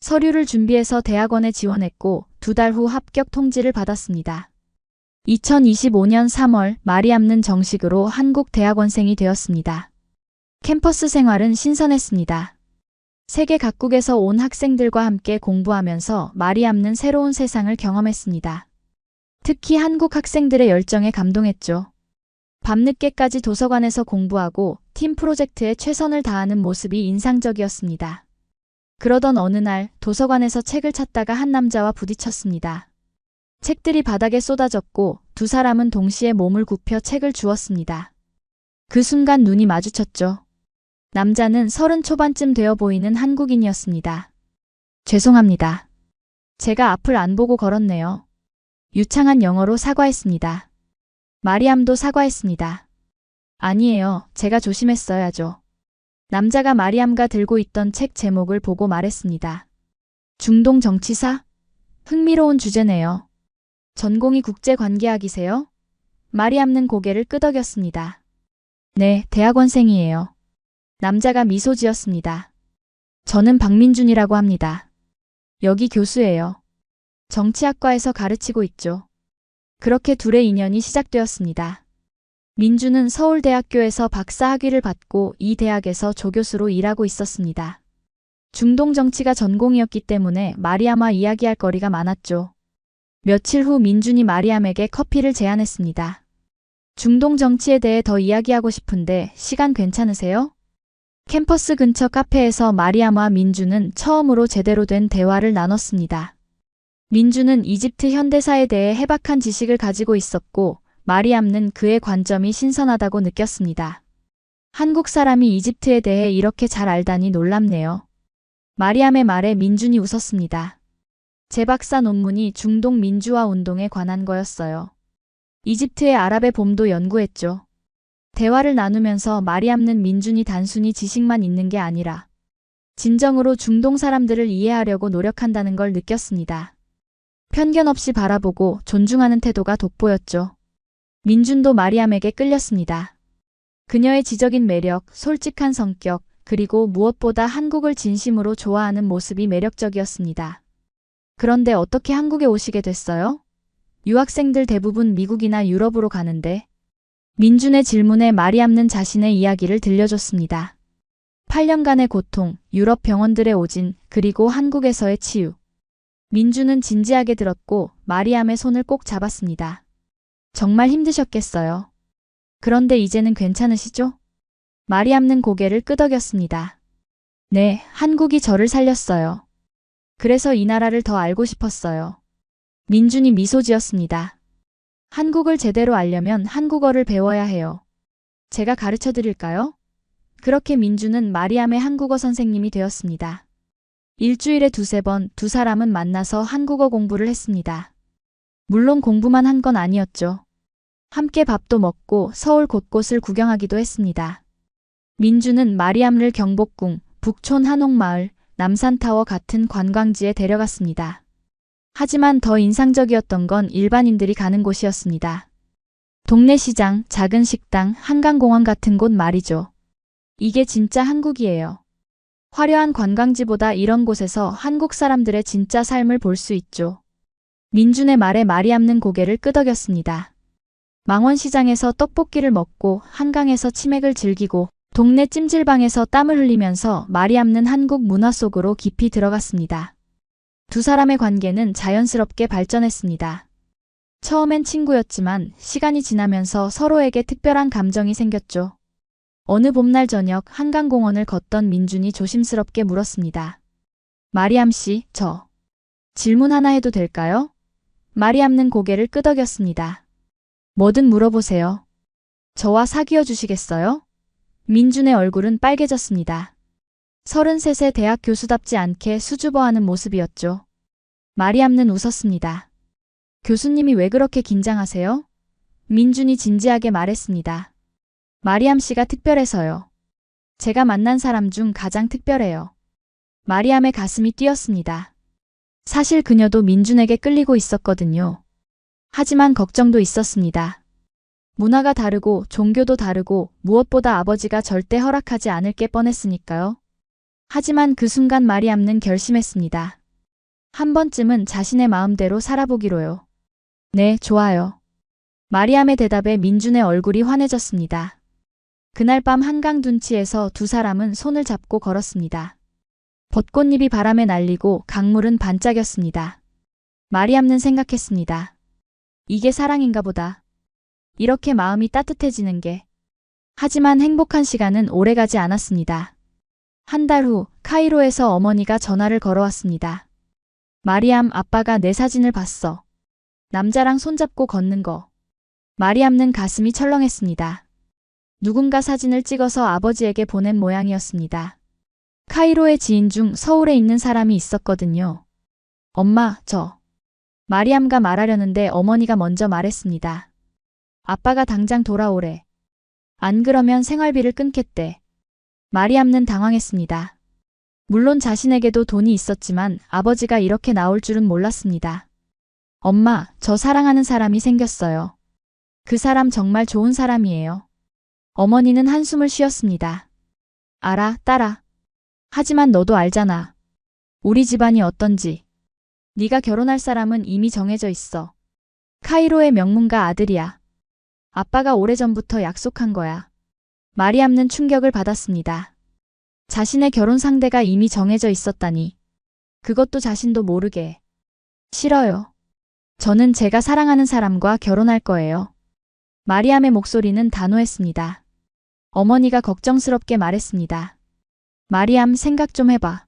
서류를 준비해서 대학원에 지원했고 2달 후 합격 통지를 받았습니다. 2025년 3월 마리암는 정식으로 한국 대학원생이 되었습니다. 캠퍼스 생활은 신선했습니다. 세계 각국에서 온 학생들과 함께 공부하면서 마리암는 새로운 세상을 경험했습니다. 특히 한국 학생들의 열정에 감동했죠. 밤늦게까지 도서관에서 공부하고 팀 프로젝트에 최선을 다하는 모습이 인상적이었습니다. 그러던 어느 날 도서관에서 책을 찾다가 한 남자와 부딪혔습니다. 책들이 바닥에 쏟아졌고 두 사람은 동시에 몸을 굽혀 책을 주웠습니다. 그 순간 눈이 마주쳤죠. 남자는 30 초반쯤 되어 보이는 한국인이었습니다. 죄송합니다. 제가 앞을 안 보고 걸었네요. 유창한 영어로 사과했습니다. 마리암도 사과했습니다. 아니에요. 제가 조심했어야죠. 남자가 마리암가 들고 있던 책 제목을 보고 말했습니다. 중동 정치사? 흥미로운 주제네요. 전공이 국제관계학이세요? 마리암는 고개를 끄덕였습니다. 네, 대학원생이에요. 남자가 미소 지었습니다. 저는 박민준이라고 합니다. 여기 교수예요. 정치학과에서 가르치고 있죠. 그렇게 둘의 인연이 시작되었습니다. 민준은 서울대학교에서 박사 학위를 받고 이 대학에서 조교수로 일하고 있었습니다. 중동 정치가 전공이었기 때문에 마리암과 이야기할 거리가 많았죠. 며칠 후 민준이 마리암에게 커피를 제안했습니다. 중동 정치에 대해 더 이야기하고 싶은데 시간 괜찮으세요? 캠퍼스 근처 카페에서 마리암과 민준은 처음으로 제대로 된 대화를 나눴습니다. 민준은 이집트 현대사에 대해 해박한 지식을 가지고 있었고 마리암는 그의 관점이 신선하다고 느꼈습니다. 한국 사람이 이집트에 대해 이렇게 잘 알다니 놀랍네요. 마리암의 말에 민준이 웃었습니다. 제 박사 논문이 중동 민주화 운동에 관한 거였어요. 이집트의 아랍의 봄도 연구했죠. 대화를 나누면서 마리암는 민준이 단순히 지식만 있는 게 아니라 진정으로 중동 사람들을 이해하려고 노력한다는 걸 느꼈습니다. 편견 없이 바라보고 존중하는 태도가 돋보였죠. 민준도 마리암에게 끌렸습니다. 그녀의 지적인 매력, 솔직한 성격, 그리고 무엇보다 한국을 진심으로 좋아하는 모습이 매력적이었습니다. 그런데 어떻게 한국에 오시게 됐어요? 유학생들 대부분 미국이나 유럽으로 가는데. 민준의 질문에 마리암는 자신의 이야기를 들려줬습니다. 8년간의 고통, 유럽 병원들의 오진, 그리고 한국에서의 치유. 민준은 진지하게 들었고 마리암의 손을 꼭 잡았습니다. 정말 힘드셨겠어요. 그런데 이제는 괜찮으시죠? 마리암는 고개를 끄덕였습니다. 네, 한국이 저를 살렸어요. 그래서 이 나라를 더 알고 싶었어요. 민준이 미소 지었습니다. 한국을 제대로 알려면 한국어를 배워야 해요. 제가 가르쳐 드릴까요? 그렇게 민준은 마리암의 한국어 선생님이 되었습니다. 일주일에 2~3번 두 사람은 만나서 한국어 공부를 했습니다. 물론 공부만 한 건 아니었죠. 함께 밥도 먹고 서울 곳곳을 구경하기도 했습니다. 민준은 마리암을 경복궁, 북촌 한옥마을, 남산타워 같은 관광지에 데려갔습니다. 하지만 더 인상적이었던 건 일반인들이 가는 곳이었습니다. 동네 시장, 작은 식당, 한강공원 같은 곳 말이죠. 이게 진짜 한국이에요. 화려한 관광지보다 이런 곳에서 한국 사람들의 진짜 삶을 볼 수 있죠. 민준의 말에 마리암는 고개를 끄덕였습니다. 망원시장에서 떡볶이를 먹고 한강에서 치맥을 즐기고 동네 찜질방에서 땀을 흘리면서 마리암는 한국 문화 속으로 깊이 들어갔습니다. 두 사람의 관계는 자연스럽게 발전했습니다. 처음엔 친구였지만 시간이 지나면서 서로에게 특별한 감정이 생겼죠. 어느 봄날 저녁 한강공원을 걷던 민준이 조심스럽게 물었습니다. 마리암 씨, 저 질문 하나 해도 될까요? 마리암는 고개를 끄덕였습니다. 뭐든 물어보세요. 저와 사귀어 주시겠어요? 민준의 얼굴은 빨개졌습니다. 33세 대학 교수답지 않게 수줍어하는 모습이었죠. 마리암는 웃었습니다. 교수님이 왜 그렇게 긴장하세요? 민준이 진지하게 말했습니다. 마리암 씨가 특별해서요. 제가 만난 사람 중 가장 특별해요. 마리암의 가슴이 뛰었습니다. 사실 그녀도 민준에게 끌리고 있었거든요. 하지만 걱정도 있었습니다. 문화가 다르고 종교도 다르고 무엇보다 아버지가 절대 허락하지 않을 게 뻔했으니까요. 하지만 그 순간 마리암는 결심했습니다. 한 번쯤은 자신의 마음대로 살아보기로요. 네, 좋아요. 마리암의 대답에 민준의 얼굴이 환해졌습니다. 그날 밤 한강 둔치에서 두 사람은 손을 잡고 걸었습니다. 벚꽃잎이 바람에 날리고 강물은 반짝였습니다. 마리암는 생각했습니다. 이게 사랑인가 보다. 이렇게 마음이 따뜻해지는 게. 하지만 행복한 시간은 오래가지 않았습니다. 한 달 후 카이로에서 어머니가 전화를 걸어왔습니다. 마리암, 아빠가 내 사진을 봤어. 남자랑 손잡고 걷는 거. 마리암는 가슴이 철렁했습니다. 누군가 사진을 찍어서 아버지에게 보낸 모양이었습니다. 카이로의 지인 중 서울에 있는 사람이 있었거든요. 엄마, 저. 마리암가 말하려는데 어머니가 먼저 말했습니다. 아빠가 당장 돌아오래. 안 그러면 생활비를 끊겠대. 마리암는 당황했습니다. 물론 자신에게도 돈이 있었지만 아버지가 이렇게 나올 줄은 몰랐습니다. 엄마, 저 사랑하는 사람이 생겼어요. 그 사람 정말 좋은 사람이에요. 어머니는 한숨을 쉬었습니다. 알아, 딸아. 하지만 너도 알잖아. 우리 집안이 어떤지. 네가 결혼할 사람은 이미 정해져 있어. 카이로의 명문가 아들이야. 아빠가 오래전부터 약속한 거야. 마리암는 충격을 받았습니다. 자신의 결혼 상대가 이미 정해져 있었다니. 그것도 자신도 모르게. 싫어요. 저는 제가 사랑하는 사람과 결혼할 거예요. 마리암의 목소리는 단호했습니다. 어머니가 걱정스럽게 말했습니다. 마리암, 생각 좀 해봐.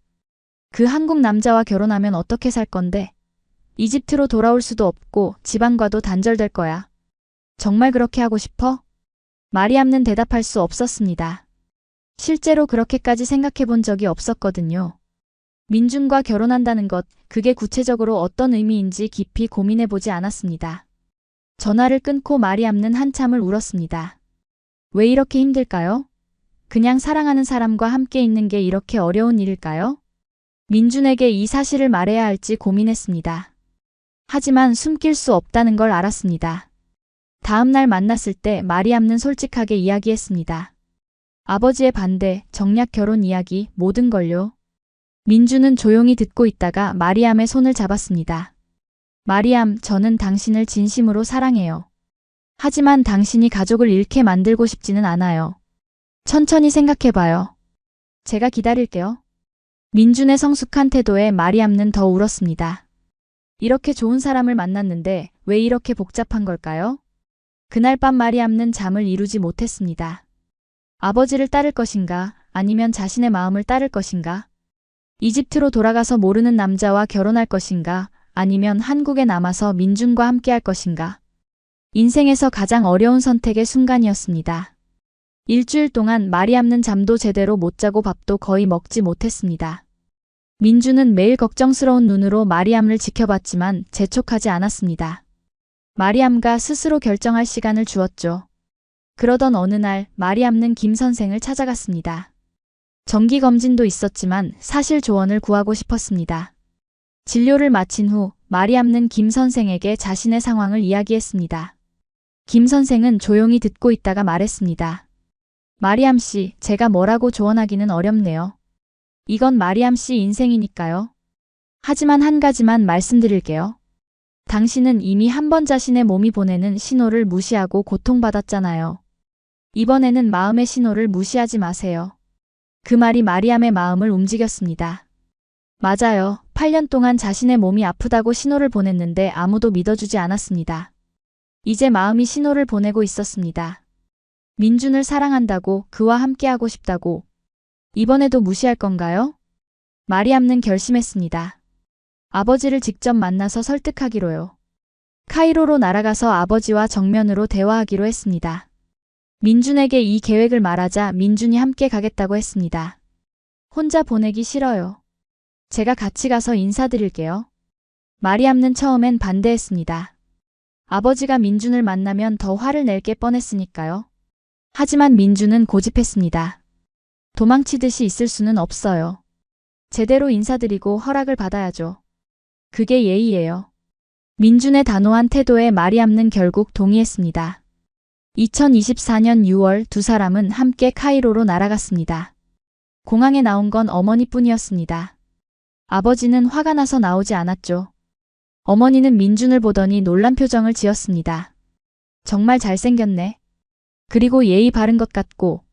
그 한국 남자와 결혼하면 어떻게 살 건데? 이집트로 돌아올 수도 없고 집안과도 단절될 거야. 정말 그렇게 하고 싶어? 마리암는 대답할 수 없었습니다. 실제로 그렇게까지 생각해 본 적이 없었거든요. 민준과 결혼한다는 것, 그게 구체적으로 어떤 의미인지 깊이 고민해 보지 않았습니다. 전화를 끊고 마리암는 한참을 울었습니다. 왜 이렇게 힘들까요? 그냥 사랑하는 사람과 함께 있는 게 이렇게 어려운 일일까요? 민준에게 이 사실을 말해야 할지 고민했습니다. 하지만 숨길 수 없다는 걸 알았습니다. 다음 날 만났을 때 마리암는 솔직하게 이야기했습니다. 아버지의 반대, 정략 결혼 이야기, 모든 걸요. 민준은 조용히 듣고 있다가 마리암의 손을 잡았습니다. 마리암, 저는 당신을 진심으로 사랑해요. 하지만 당신이 가족을 잃게 만들고 싶지는 않아요. 천천히 생각해봐요. 제가 기다릴게요. 민준의 성숙한 태도에 마리암는 더 울었습니다. 이렇게 좋은 사람을 만났는데 왜 이렇게 복잡한 걸까요? 그날 밤 마리암는 잠을 이루지 못했습니다. 아버지를 따를 것인가, 아니면 자신의 마음을 따를 것인가? 이집트로 돌아가서 모르는 남자와 결혼할 것인가, 아니면 한국에 남아서 민준과 함께할 것인가? 인생에서 가장 어려운 선택의 순간이었습니다. 일주일 동안 마리암는 잠도 제대로 못 자고 밥도 거의 먹지 못했습니다. 민준은 매일 걱정스러운 눈으로 마리암을 지켜봤지만 재촉하지 않았습니다. 마리암가 스스로 결정할 시간을 주었죠. 그러던 어느 날 마리암는 김 선생을 찾아갔습니다. 정기검진도 있었지만 사실 조언을 구하고 싶었습니다. 진료를 마친 후 마리암는 김 선생에게 자신의 상황을 이야기했습니다. 김 선생은 조용히 듣고 있다가 말했습니다. 마리암 씨, 제가 뭐라고 조언하기는 어렵네요. 이건 마리암 씨 인생이니까요. 하지만 한 가지만 말씀드릴게요. 당신은 이미 한 번 자신의 몸이 보내는 신호를 무시하고 고통받았잖아요. 이번에는 마음의 신호를 무시하지 마세요. 그 말이 마리암의 마음을 움직였습니다. 맞아요. 8년 동안 자신의 몸이 아프다고 신호를 보냈는데 아무도 믿어주지 않았습니다. 이제 마음이 신호를 보내고 있었습니다. 민준을 사랑한다고, 그와 함께하고 싶다고. 이번에도 무시할 건가요? 마리암는 결심했습니다. 아버지를 직접 만나서 설득하기로요. 카이로로 날아가서 아버지와 정면으로 대화하기로 했습니다. 민준에게 이 계획을 말하자 민준이 함께 가겠다고 했습니다. 혼자 보내기 싫어요. 제가 같이 가서 인사드릴게요. 마리암는 처음엔 반대했습니다. 아버지가 민준을 만나면 더 화를 낼 게 뻔했으니까요. 하지만 민준은 고집했습니다. 도망치듯이 있을 수는 없어요. 제대로 인사드리고 허락을 받아야죠. 그게 예의예요. 민준의 단호한 태도에 마리암는 결국 동의했습니다. 2024년 6월 두 사람은 함께 카이로로 날아갔습니다. 공항에 나온 건 어머니뿐이었습니다. 아버지는 화가 나서 나오지 않았죠. 어머니는 민준을 보더니 놀란 표정을 지었습니다. 정말 잘생겼네. 그리고 예의 바른 것 같고.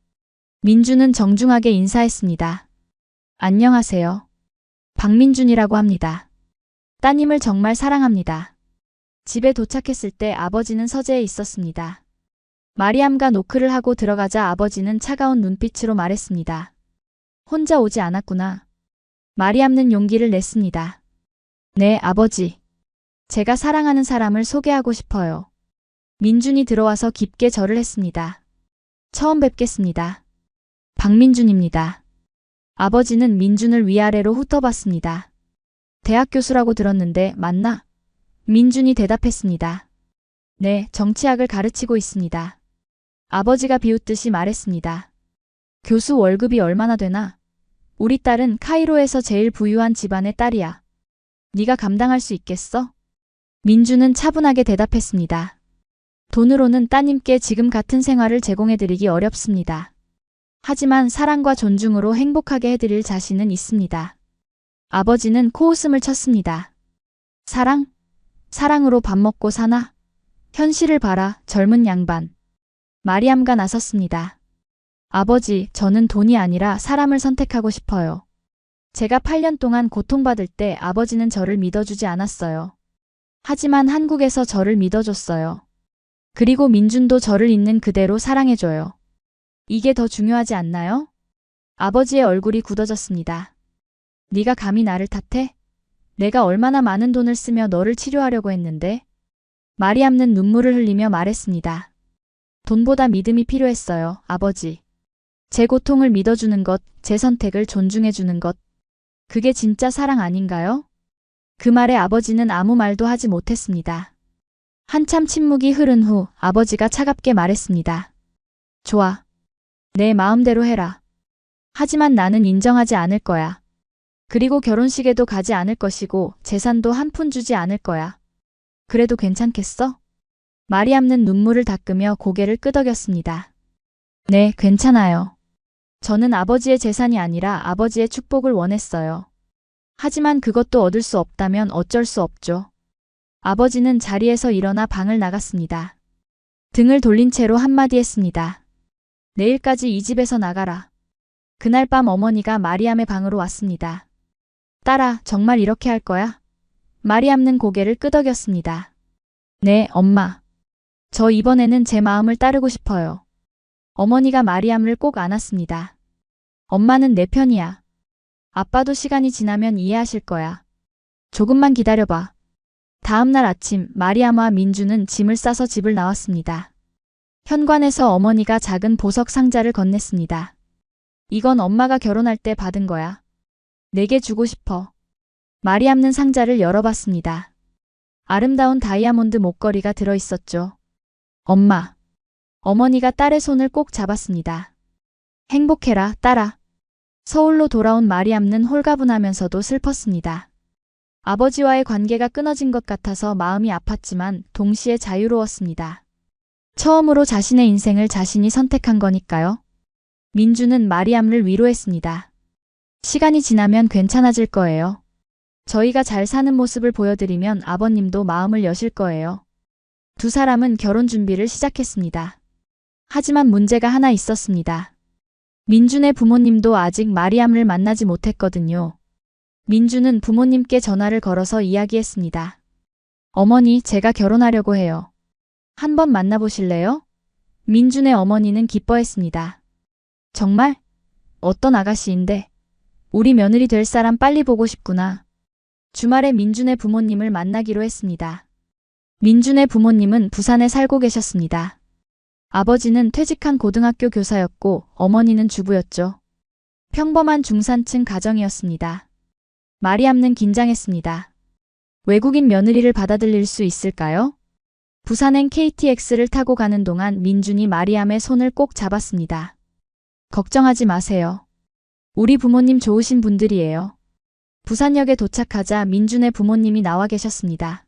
민준은 정중하게 인사했습니다. 안녕하세요. 박민준이라고 합니다. 따님을 정말 사랑합니다. 집에 도착했을 때 아버지는 서재에 있었습니다. 마리암과 노크를 하고 들어가자 아버지는 차가운 눈빛으로 말했습니다. 혼자 오지 않았구나. 마리암는 용기를 냈습니다. 네, 아버지. 제가 사랑하는 사람을 소개하고 싶어요. 민준이 들어와서 깊게 절을 했습니다. 처음 뵙겠습니다. 박민준입니다. 아버지는 민준을 위아래로 훑어봤습니다. 대학 교수라고 들었는데 맞나? 민준이 대답했습니다. 네, 정치학을 가르치고 있습니다. 아버지가 비웃듯이 말했습니다. 교수 월급이 얼마나 되나? 우리 딸은 카이로에서 제일 부유한 집안의 딸이야. 네가 감당할 수 있겠어? 민준은 차분하게 대답했습니다. 돈으로는 따님께 지금 같은 생활을 제공해드리기 어렵습니다. 하지만 사랑과 존중으로 행복하게 해드릴 자신은 있습니다. 아버지는 코웃음을 쳤습니다. 사랑? 사랑으로 밥 먹고 사나? 현실을 봐라, 젊은 양반. 마리암가 나섰습니다. 아버지, 저는 돈이 아니라 사람을 선택하고 싶어요. 제가 8년 동안 고통받을 때 아버지는 저를 믿어주지 않았어요. 하지만 한국에서 저를 믿어줬어요. 그리고 민준도 저를 있는 그대로 사랑해줘요. 이게 더 중요하지 않나요? 아버지의 얼굴이 굳어졌습니다. 네가 감히 나를 탓해? 내가 얼마나 많은 돈을 쓰며 너를 치료하려고 했는데? 마리암는 눈물을 흘리며 말했습니다. 돈보다 믿음이 필요했어요, 아버지. 제 고통을 믿어주는 것, 제 선택을 존중해주는 것. 그게 진짜 사랑 아닌가요? 그 말에 아버지는 아무 말도 하지 못했습니다. 한참 침묵이 흐른 후 아버지가 차갑게 말했습니다. 좋아. 내 마음대로 해라. 하지만 나는 인정하지 않을 거야. 그리고 결혼식에도 가지 않을 것이고 재산도 한 푼 주지 않을 거야. 그래도 괜찮겠어? 마리암는 눈물을 닦으며 고개를 끄덕였습니다. 네, 괜찮아요. 저는 아버지의 재산이 아니라 아버지의 축복을 원했어요. 하지만 그것도 얻을 수 없다면 어쩔 수 없죠. 아버지는 자리에서 일어나 방을 나갔습니다. 등을 돌린 채로 한마디 했습니다. 내일까지 이 집에서 나가라. 그날 밤 어머니가 마리암의 방으로 왔습니다. 딸아, 정말 이렇게 할 거야? 마리암는 고개를 끄덕였습니다. 네, 엄마. 저 이번에는 제 마음을 따르고 싶어요. 어머니가 마리암을 꼭 안았습니다. 엄마는 내 편이야. 아빠도 시간이 지나면 이해하실 거야. 조금만 기다려봐. 다음 날 아침 마리암과 민주는 짐을 싸서 집을 나왔습니다. 현관에서 어머니가 작은 보석 상자를 건넸습니다. 이건 엄마가 결혼할 때 받은 거야. 내게 주고 싶어. 마리암는 상자를 열어봤습니다. 아름다운 다이아몬드 목걸이가 들어있었죠. 엄마. 어머니가 딸의 손을 꼭 잡았습니다. 행복해라, 딸아. 서울로 돌아온 마리암는 홀가분하면서도 슬펐습니다. 아버지와의 관계가 끊어진 것 같아서 마음이 아팠지만 동시에 자유로웠습니다. 처음으로 자신의 인생을 자신이 선택한 거니까요. 민주는 마리암을 위로했습니다. 시간이 지나면 괜찮아질 거예요. 저희가 잘 사는 모습을 보여드리면 아버님도 마음을 여실 거예요. 두 사람은 결혼 준비를 시작했습니다. 하지만 문제가 하나 있었습니다. 민준의 부모님도 아직 마리암을 만나지 못했거든요. 민준은 부모님께 전화를 걸어서 이야기했습니다. 어머니, 제가 결혼하려고 해요. 한번 만나보실래요? 민준의 어머니는 기뻐했습니다. 정말? 어떤 아가씨인데? 우리 며느리 될 사람 빨리 보고 싶구나. 주말에 민준의 부모님을 만나기로 했습니다. 민준의 부모님은 부산에 살고 계셨습니다. 아버지는 퇴직한 고등학교 교사였고 어머니는 주부였죠. 평범한 중산층 가정이었습니다. 마리암는 긴장했습니다. 외국인 며느리를 받아들일 수 있을까요? 부산행 KTX를 타고 가는 동안 민준이 마리암의 손을 꼭 잡았습니다. 걱정하지 마세요. 우리 부모님 좋으신 분들이에요. 부산역에 도착하자 민준의 부모님이 나와 계셨습니다.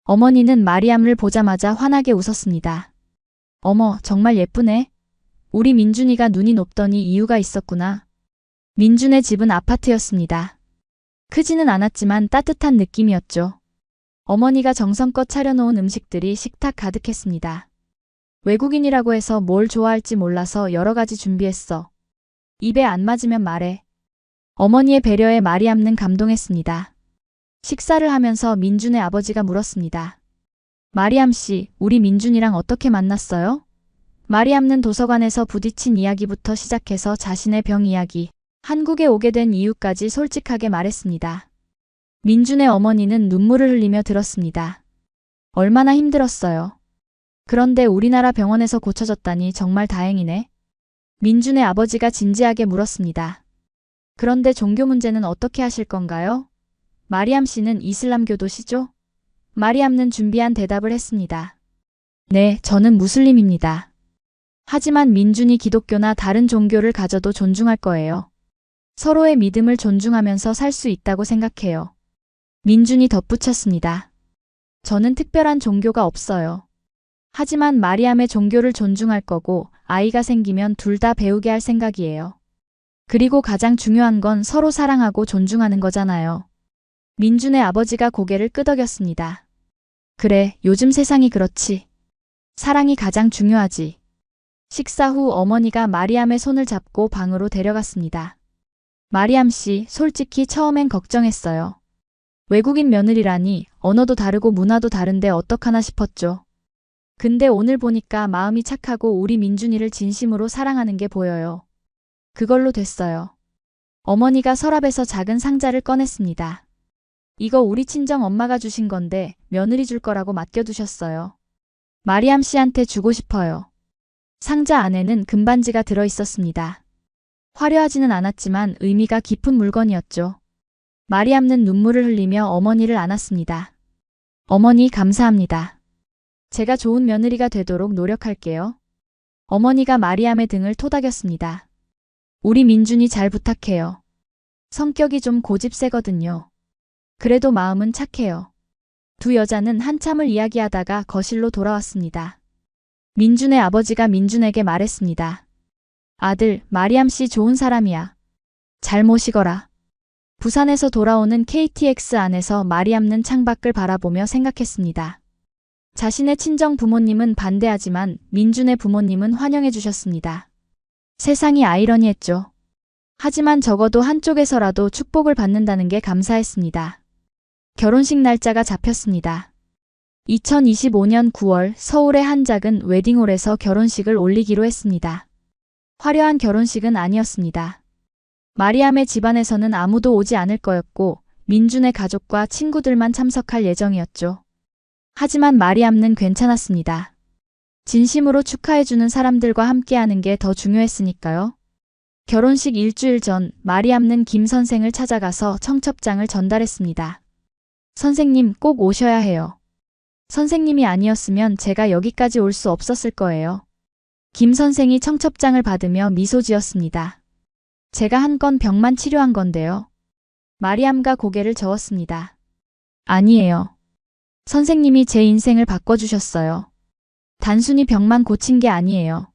어머니는 마리암을 보자마자 환하게 웃었습니다. 어머, 정말 예쁘네. 우리 민준이가 눈이 높더니 이유가 있었구나. 민준의 집은 아파트였습니다. 크지는 않았지만 따뜻한 느낌이었죠. 어머니가 정성껏 차려놓은 음식들이 식탁 가득했습니다. 외국인이라고 해서 뭘 좋아할지 몰라서 여러 가지 준비했어. 입에 안 맞으면 말해. 어머니의 배려에 마리암는 감동했습니다. 식사를 하면서 민준의 아버지가 물었습니다. 마리암 씨, 우리 민준이랑 어떻게 만났어요? 마리암는 도서관에서 부딪힌 이야기부터 시작해서 자신의 병 이야기, 한국에 오게 된 이유까지 솔직하게 말했습니다. 민준의 어머니는 눈물을 흘리며 들었습니다. 얼마나 힘들었어요. 그런데 우리나라 병원에서 고쳐졌다니 정말 다행이네. 민준의 아버지가 진지하게 물었습니다. 그런데 종교 문제는 어떻게 하실 건가요? 마리암 씨는 이슬람교도시죠? 마리암는 준비한 대답을 했습니다. 네, 저는 무슬림입니다. 하지만 민준이 기독교나 다른 종교를 가져도 존중할 거예요. 서로의 믿음을 존중하면서 살 수 있다고 생각해요. 민준이 덧붙였습니다. 저는 특별한 종교가 없어요. 하지만 마리암의 종교를 존중할 거고 아이가 생기면 둘 다 배우게 할 생각이에요. 그리고 가장 중요한 건 서로 사랑하고 존중하는 거잖아요. 민준의 아버지가 고개를 끄덕였습니다. 그래, 요즘 세상이 그렇지. 사랑이 가장 중요하지. 식사 후 어머니가 마리암의 손을 잡고 방으로 데려갔습니다. 마리암 씨, 솔직히 처음엔 걱정했어요. 외국인 며느리라니 언어도 다르고 문화도 다른데 어떡하나 싶었죠. 근데 오늘 보니까 마음이 착하고 우리 민준이를 진심으로 사랑하는 게 보여요. 그걸로 됐어요. 어머니가 서랍에서 작은 상자를 꺼냈습니다. 이거 우리 친정 엄마가 주신 건데 며느리 줄 거라고 맡겨두셨어요. 마리암 씨한테 주고 싶어요. 상자 안에는 금반지가 들어 있었습니다. 화려하지는 않았지만 의미가 깊은 물건이었죠. 마리암는 눈물을 흘리며 어머니를 안았습니다. 어머니 감사합니다. 제가 좋은 며느리가 되도록 노력할게요. 어머니가 마리암의 등을 토닥였습니다. 우리 민준이 잘 부탁해요. 성격이 좀 고집세거든요. 그래도 마음은 착해요. 두 여자는 한참을 이야기하다가 거실로 돌아왔습니다. 민준의 아버지가 민준에게 말했습니다. 아들, 마리암 씨 좋은 사람이야. 잘 모시거라. 부산에서 돌아오는 KTX 안에서 마리암는 창밖을 바라보며 생각했습니다. 자신의 친정 부모님은 반대하지만 민준의 부모님은 환영해 주셨습니다. 세상이 아이러니했죠. 하지만 적어도 한쪽에서라도 축복을 받는다는 게 감사했습니다. 결혼식 날짜가 잡혔습니다. 2025년 9월 서울의 한 작은 웨딩홀에서 결혼식을 올리기로 했습니다. 화려한 결혼식은 아니었습니다. 마리암의 집안에서는 아무도 오지 않을 거였고 민준의 가족과 친구들만 참석할 예정이었죠. 하지만 마리암는 괜찮았습니다. 진심으로 축하해주는 사람들과 함께하는 게 더 중요했으니까요. 결혼식 일주일 전 마리암는 김 선생을 찾아가서 청첩장을 전달했습니다. 선생님 꼭 오셔야 해요. 선생님이 아니었으면 제가 여기까지 올 수 없었을 거예요. 김 선생이 청첩장을 받으며 미소 지었습니다. 제가 한 건 병만 치료한 건데요. 마리암과 고개를 저었습니다. 아니에요. 선생님이 제 인생을 바꿔주셨어요. 단순히 병만 고친 게 아니에요.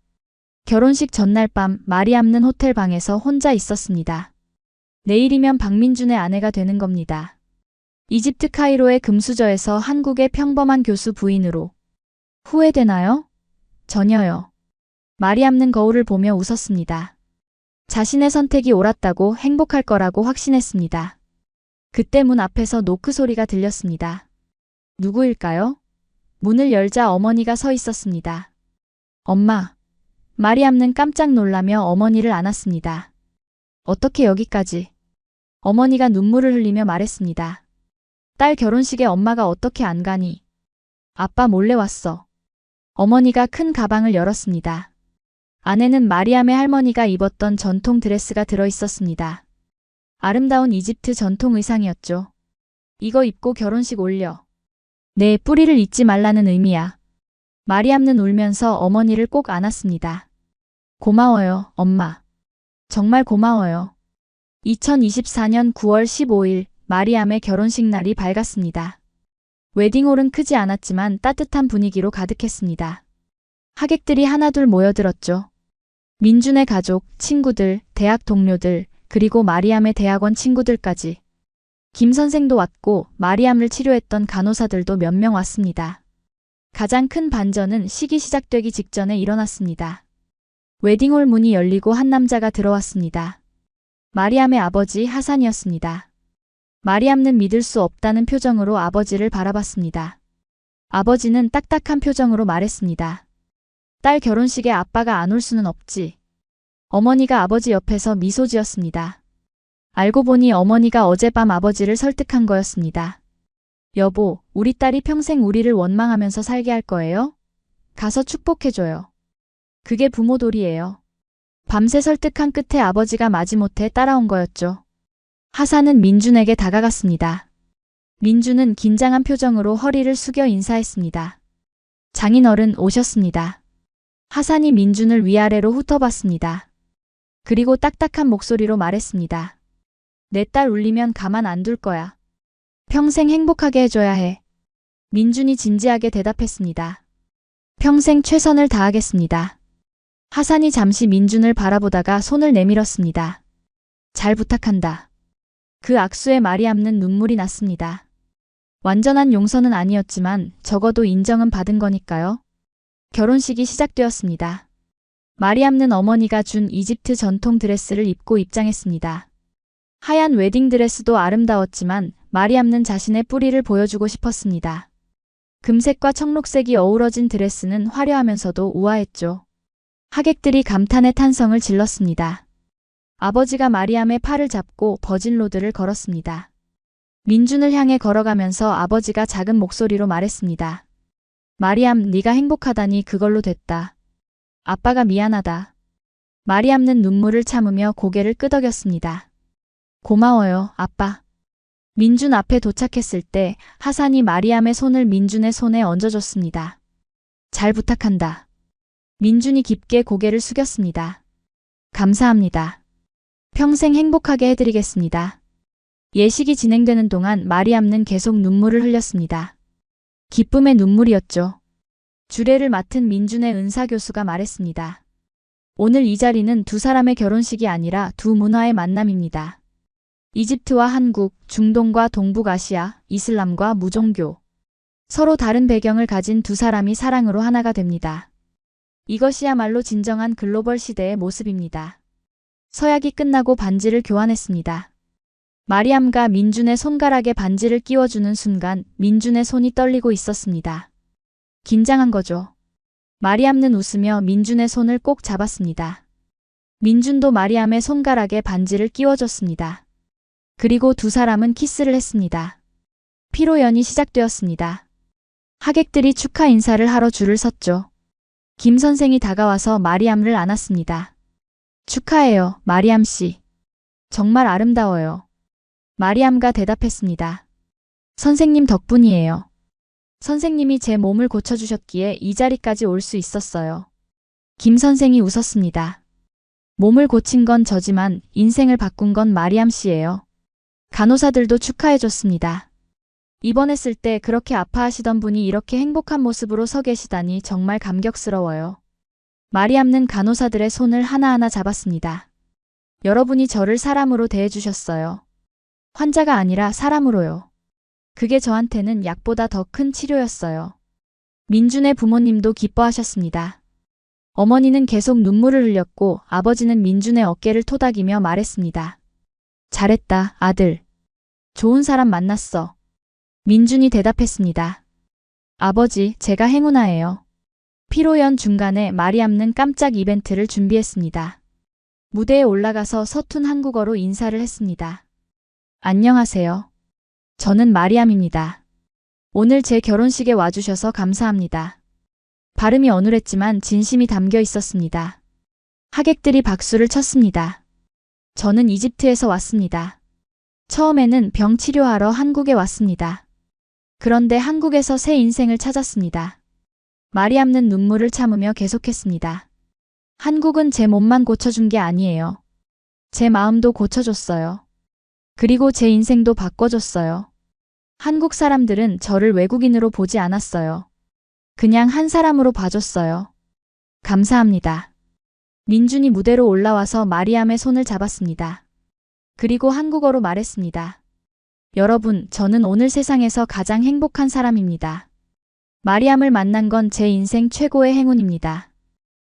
결혼식 전날 밤 마리암는 호텔 방에서 혼자 있었습니다. 내일이면 박민준의 아내가 되는 겁니다. 이집트 카이로의 금수저에서 한국의 평범한 교수 부인으로. 후회되나요? 전혀요. 마리암는 거울을 보며 웃었습니다. 자신의 선택이 옳았다고 행복할 거라고 확신했습니다. 그때 문 앞에서 노크 소리가 들렸습니다. 누구일까요? 문을 열자 어머니가 서 있었습니다. 엄마. 마리암는 깜짝 놀라며 어머니를 안았습니다. 어떻게 여기까지? 어머니가 눈물을 흘리며 말했습니다. 딸 결혼식에 엄마가 어떻게 안 가니? 아빠 몰래 왔어. 어머니가 큰 가방을 열었습니다. 안에는 마리암의 할머니가 입었던 전통 드레스가 들어 있었습니다. 아름다운 이집트 전통 의상이었죠. 이거 입고 결혼식 올려. 내 뿌리를 잊지 말라는 의미야. 마리암는 울면서 어머니를 꼭 안았습니다. 고마워요, 엄마. 정말 고마워요. 2024년 9월 15일 마리암의 결혼식 날이 밝았습니다. 웨딩홀은 크지 않았지만 따뜻한 분위기로 가득했습니다. 하객들이 하나둘 모여들었죠. 민준의 가족, 친구들, 대학 동료들, 그리고 마리암의 대학원 친구들까지. 김 선생도 왔고 마리암을 치료했던 간호사들도 몇 명 왔습니다. 가장 큰 반전은 식이 시작되기 직전에 일어났습니다. 웨딩홀 문이 열리고 한 남자가 들어왔습니다. 마리암의 아버지 하산이었습니다. 마리암는 믿을 수 없다는 표정으로 아버지를 바라봤습니다. 아버지는 딱딱한 표정으로 말했습니다. 딸 결혼식에 아빠가 안 올 수는 없지. 어머니가 아버지 옆에서 미소 지었습니다. 알고 보니 어머니가 어젯밤 아버지를 설득한 거였습니다. 여보, 우리 딸이 평생 우리를 원망하면서 살게 할 거예요? 가서 축복해줘요. 그게 부모 도리예요. 밤새 설득한 끝에 아버지가 마지못해 따라온 거였죠. 하산은 민준에게 다가갔습니다. 민준은 긴장한 표정으로 허리를 숙여 인사했습니다. 장인어른 오셨습니다. 하산이 민준을 위아래로 훑어봤습니다. 그리고 딱딱한 목소리로 말했습니다. 내 딸 울리면 가만 안 둘 거야. 평생 행복하게 해줘야 해. 민준이 진지하게 대답했습니다. 평생 최선을 다하겠습니다. 하산이 잠시 민준을 바라보다가 손을 내밀었습니다. 잘 부탁한다. 그 악수에 마리암는 눈물이 났습니다. 완전한 용서는 아니었지만 적어도 인정은 받은 거니까요. 결혼식이 시작되었습니다. 마리암는 어머니가 준 이집트 전통 드레스를 입고 입장했습니다. 하얀 웨딩 드레스도 아름다웠지만 마리암는 자신의 뿌리를 보여주고 싶었습니다. 금색과 청록색이 어우러진 드레스는 화려하면서도 우아했죠. 하객들이 감탄의 탄성을 질렀습니다. 아버지가 마리암의 팔을 잡고 버진로드를 걸었습니다. 민준을 향해 걸어가면서 아버지가 작은 목소리로 말했습니다. 마리암, 네가 행복하다니 그걸로 됐다. 아빠가 미안하다. 마리암는 눈물을 참으며 고개를 끄덕였습니다. 고마워요, 아빠. 민준 앞에 도착했을 때 하산이 마리암의 손을 민준의 손에 얹어줬습니다. 잘 부탁한다. 민준이 깊게 고개를 숙였습니다. 감사합니다. 평생 행복하게 해드리겠습니다. 예식이 진행되는 동안 마리암는 계속 눈물을 흘렸습니다. 기쁨의 눈물이었죠. 주례를 맡은 민준의 은사교수가 말했습니다. 오늘 이 자리는 두 사람의 결혼식이 아니라 두 문화의 만남입니다. 이집트와 한국, 중동과 동북아시아, 이슬람과 무종교. 서로 다른 배경을 가진 두 사람이 사랑으로 하나가 됩니다. 이것이야말로 진정한 글로벌 시대의 모습입니다. 서약이 끝나고 반지를 교환했습니다. 마리암과 민준의 손가락에 반지를 끼워주는 순간 민준의 손이 떨리고 있었습니다. 긴장한 거죠. 마리암는 웃으며 민준의 손을 꼭 잡았습니다. 민준도 마리암의 손가락에 반지를 끼워줬습니다. 그리고 두 사람은 키스를 했습니다. 피로연이 시작되었습니다. 하객들이 축하 인사를 하러 줄을 섰죠. 김 선생이 다가와서 마리암을 안았습니다. 축하해요, 마리암 씨. 정말 아름다워요. 마리암가 대답했습니다. 선생님 덕분이에요. 선생님이 제 몸을 고쳐주셨기에 이 자리까지 올 수 있었어요. 김 선생이 웃었습니다. 몸을 고친 건 저지만 인생을 바꾼 건 마리암 씨예요. 간호사들도 축하해줬습니다. 입원했을 때 그렇게 아파하시던 분이 이렇게 행복한 모습으로 서 계시다니 정말 감격스러워요. 마리암는 간호사들의 손을 하나하나 잡았습니다. 여러분이 저를 사람으로 대해주셨어요. 환자가 아니라 사람으로요. 그게 저한테는 약보다 더 큰 치료였어요. 민준의 부모님도 기뻐하셨습니다. 어머니는 계속 눈물을 흘렸고 아버지는 민준의 어깨를 토닥이며 말했습니다. 잘했다, 아들. 좋은 사람 만났어. 민준이 대답했습니다. 아버지, 제가 행운아예요. 피로연 중간에 마리암는 깜짝 이벤트를 준비했습니다. 무대에 올라가서 서툰 한국어로 인사를 했습니다. 안녕하세요. 저는 마리암입니다. 오늘 제 결혼식에 와주셔서 감사합니다. 발음이 어눌했지만 진심이 담겨 있었습니다. 하객들이 박수를 쳤습니다. 저는 이집트에서 왔습니다. 처음에는 병 치료하러 한국에 왔습니다. 그런데 한국에서 새 인생을 찾았습니다. 마리암는 눈물을 참으며 계속했습니다. 한국은 제 몸만 고쳐준 게 아니에요. 제 마음도 고쳐줬어요. 그리고 제 인생도 바꿔줬어요. 한국 사람들은 저를 외국인으로 보지 않았어요. 그냥 한 사람으로 봐줬어요. 감사합니다. 민준이 무대로 올라와서 마리암의 손을 잡았습니다. 그리고 한국어로 말했습니다. 여러분, 저는 오늘 세상에서 가장 행복한 사람입니다. 마리암을 만난 건 제 인생 최고의 행운입니다.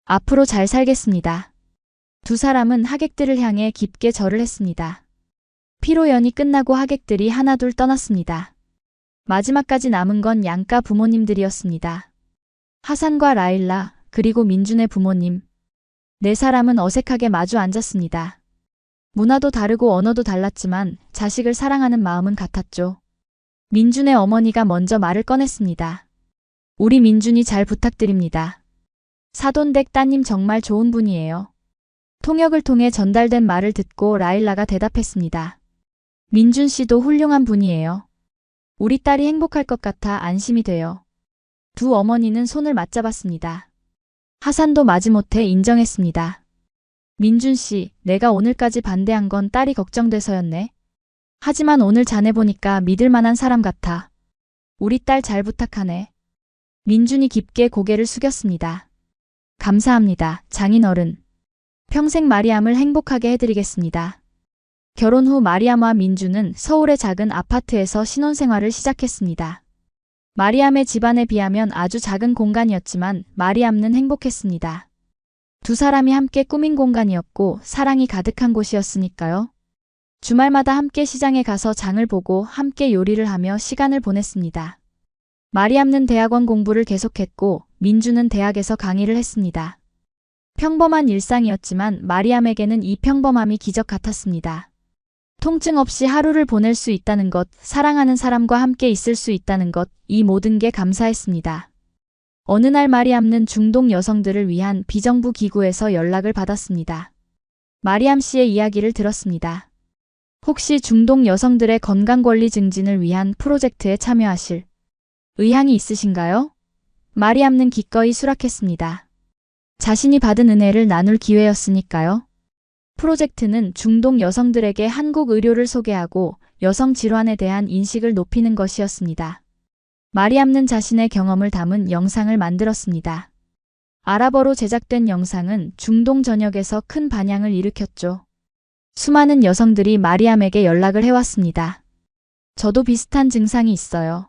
앞으로 잘 살겠습니다. 두 사람은 하객들을 향해 깊게 절을 했습니다. 피로연이 끝나고 하객들이 하나둘 떠났습니다. 마지막까지 남은 건 양가 부모님들이었습니다. 하산과 라일라, 그리고 민준의 부모님. 네 사람은 어색하게 마주 앉았습니다. 문화도 다르고 언어도 달랐지만 자식을 사랑하는 마음은 같았죠. 민준의 어머니가 먼저 말을 꺼냈습니다. 우리 민준이 잘 부탁드립니다. 사돈댁 따님 정말 좋은 분이에요. 통역을 통해 전달된 말을 듣고 라일라가 대답했습니다. 민준 씨도 훌륭한 분이에요. 우리 딸이 행복할 것 같아 안심이 돼요. 두 어머니는 손을 맞잡았습니다. 하산도 마지못해 인정했습니다. 민준 씨, 내가 오늘까지 반대한 건 딸이 걱정돼서였네. 하지만 오늘 자네 보니까 믿을 만한 사람 같아. 우리 딸 잘 부탁하네. 민준이 깊게 고개를 숙였습니다. 감사합니다, 장인어른. 평생 마리암을 행복하게 해드리겠습니다. 결혼 후 마리암과 민준은 서울의 작은 아파트에서 신혼생활을 시작했습니다. 마리암의 집안에 비하면 아주 작은 공간이었지만 마리암는 행복했습니다. 두 사람이 함께 꾸민 공간이었고 사랑이 가득한 곳이었으니까요. 주말마다 함께 시장에 가서 장을 보고 함께 요리를 하며 시간을 보냈습니다. 마리암는 대학원 공부를 계속했고 민준은 대학에서 강의를 했습니다. 평범한 일상이었지만 마리암에게는 이 평범함이 기적 같았습니다. 통증 없이 하루를 보낼 수 있다는 것, 사랑하는 사람과 함께 있을 수 있다는 것, 이 모든 게 감사했습니다. 어느 날 마리암는 중동 여성들을 위한 비정부 기구에서 연락을 받았습니다. 마리암 씨의 이야기를 들었습니다. 혹시 중동 여성들의 건강 권리 증진을 위한 프로젝트에 참여하실 의향이 있으신가요? 마리암는 기꺼이 수락했습니다. 자신이 받은 은혜를 나눌 기회였으니까요. 프로젝트는 중동 여성들에게 한국 의료를 소개하고 여성 질환에 대한 인식을 높이는 것이었습니다. 마리암는 자신의 경험을 담은 영상을 만들었습니다. 아랍어로 제작된 영상은 중동 전역에서 큰 반향을 일으켰죠. 수많은 여성들이 마리암에게 연락을 해왔습니다. 저도 비슷한 증상이 있어요.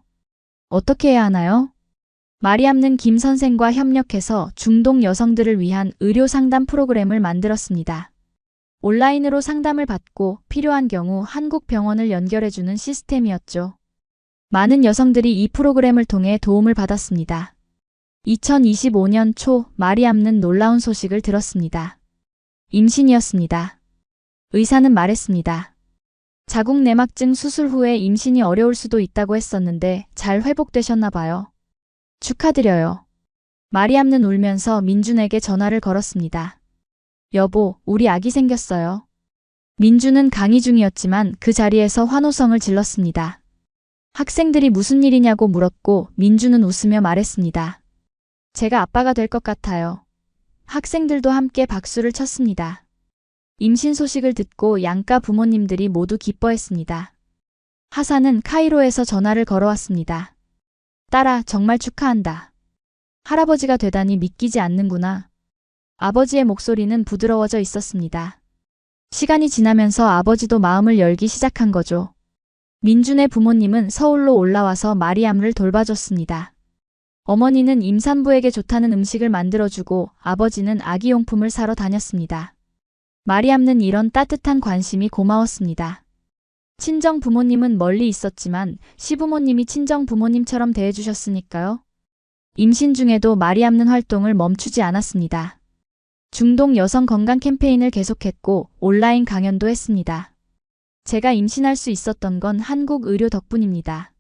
어떻게 해야 하나요? 마리암는 김 선생과 협력해서 중동 여성들을 위한 의료 상담 프로그램을 만들었습니다. 온라인으로 상담을 받고 필요한 경우 한국 병원을 연결해주는 시스템이었죠. 많은 여성들이 이 프로그램을 통해 도움을 받았습니다. 2025년 초 마리암는 놀라운 소식을 들었습니다. 임신이었습니다. 의사는 말했습니다. 자궁 내막증 수술 후에 임신이 어려울 수도 있다고 했었는데 잘 회복되셨나 봐요. 축하드려요. 마리암는 울면서 민준에게 전화를 걸었습니다. 여보, 우리 아기 생겼어요. 민준은 강의 중이었지만 그 자리에서 환호성을 질렀습니다. 학생들이 무슨 일이냐고 물었고 민준은 웃으며 말했습니다. 제가 아빠가 될 것 같아요. 학생들도 함께 박수를 쳤습니다. 임신 소식을 듣고 양가 부모님들이 모두 기뻐했습니다. 하산은 카이로에서 전화를 걸어왔습니다. 딸아, 정말 축하한다. 할아버지가 되다니 믿기지 않는구나. 아버지의 목소리는 부드러워져 있었습니다. 시간이 지나면서 아버지도 마음을 열기 시작한 거죠. 민준의 부모님은 서울로 올라와서 마리암을 돌봐줬습니다. 어머니는 임산부에게 좋다는 음식을 만들어주고 아버지는 아기용품을 사러 다녔습니다. 마리암는 이런 따뜻한 관심이 고마웠습니다. 친정 부모님은 멀리 있었지만 시부모님이 친정 부모님처럼 대해주셨으니까요. 임신 중에도 마리암는 활동을 멈추지 않았습니다. 중동 여성 건강 캠페인을 계속했고 온라인 강연도 했습니다. 제가 임신할 수 있었던 건 한국 의료 덕분입니다.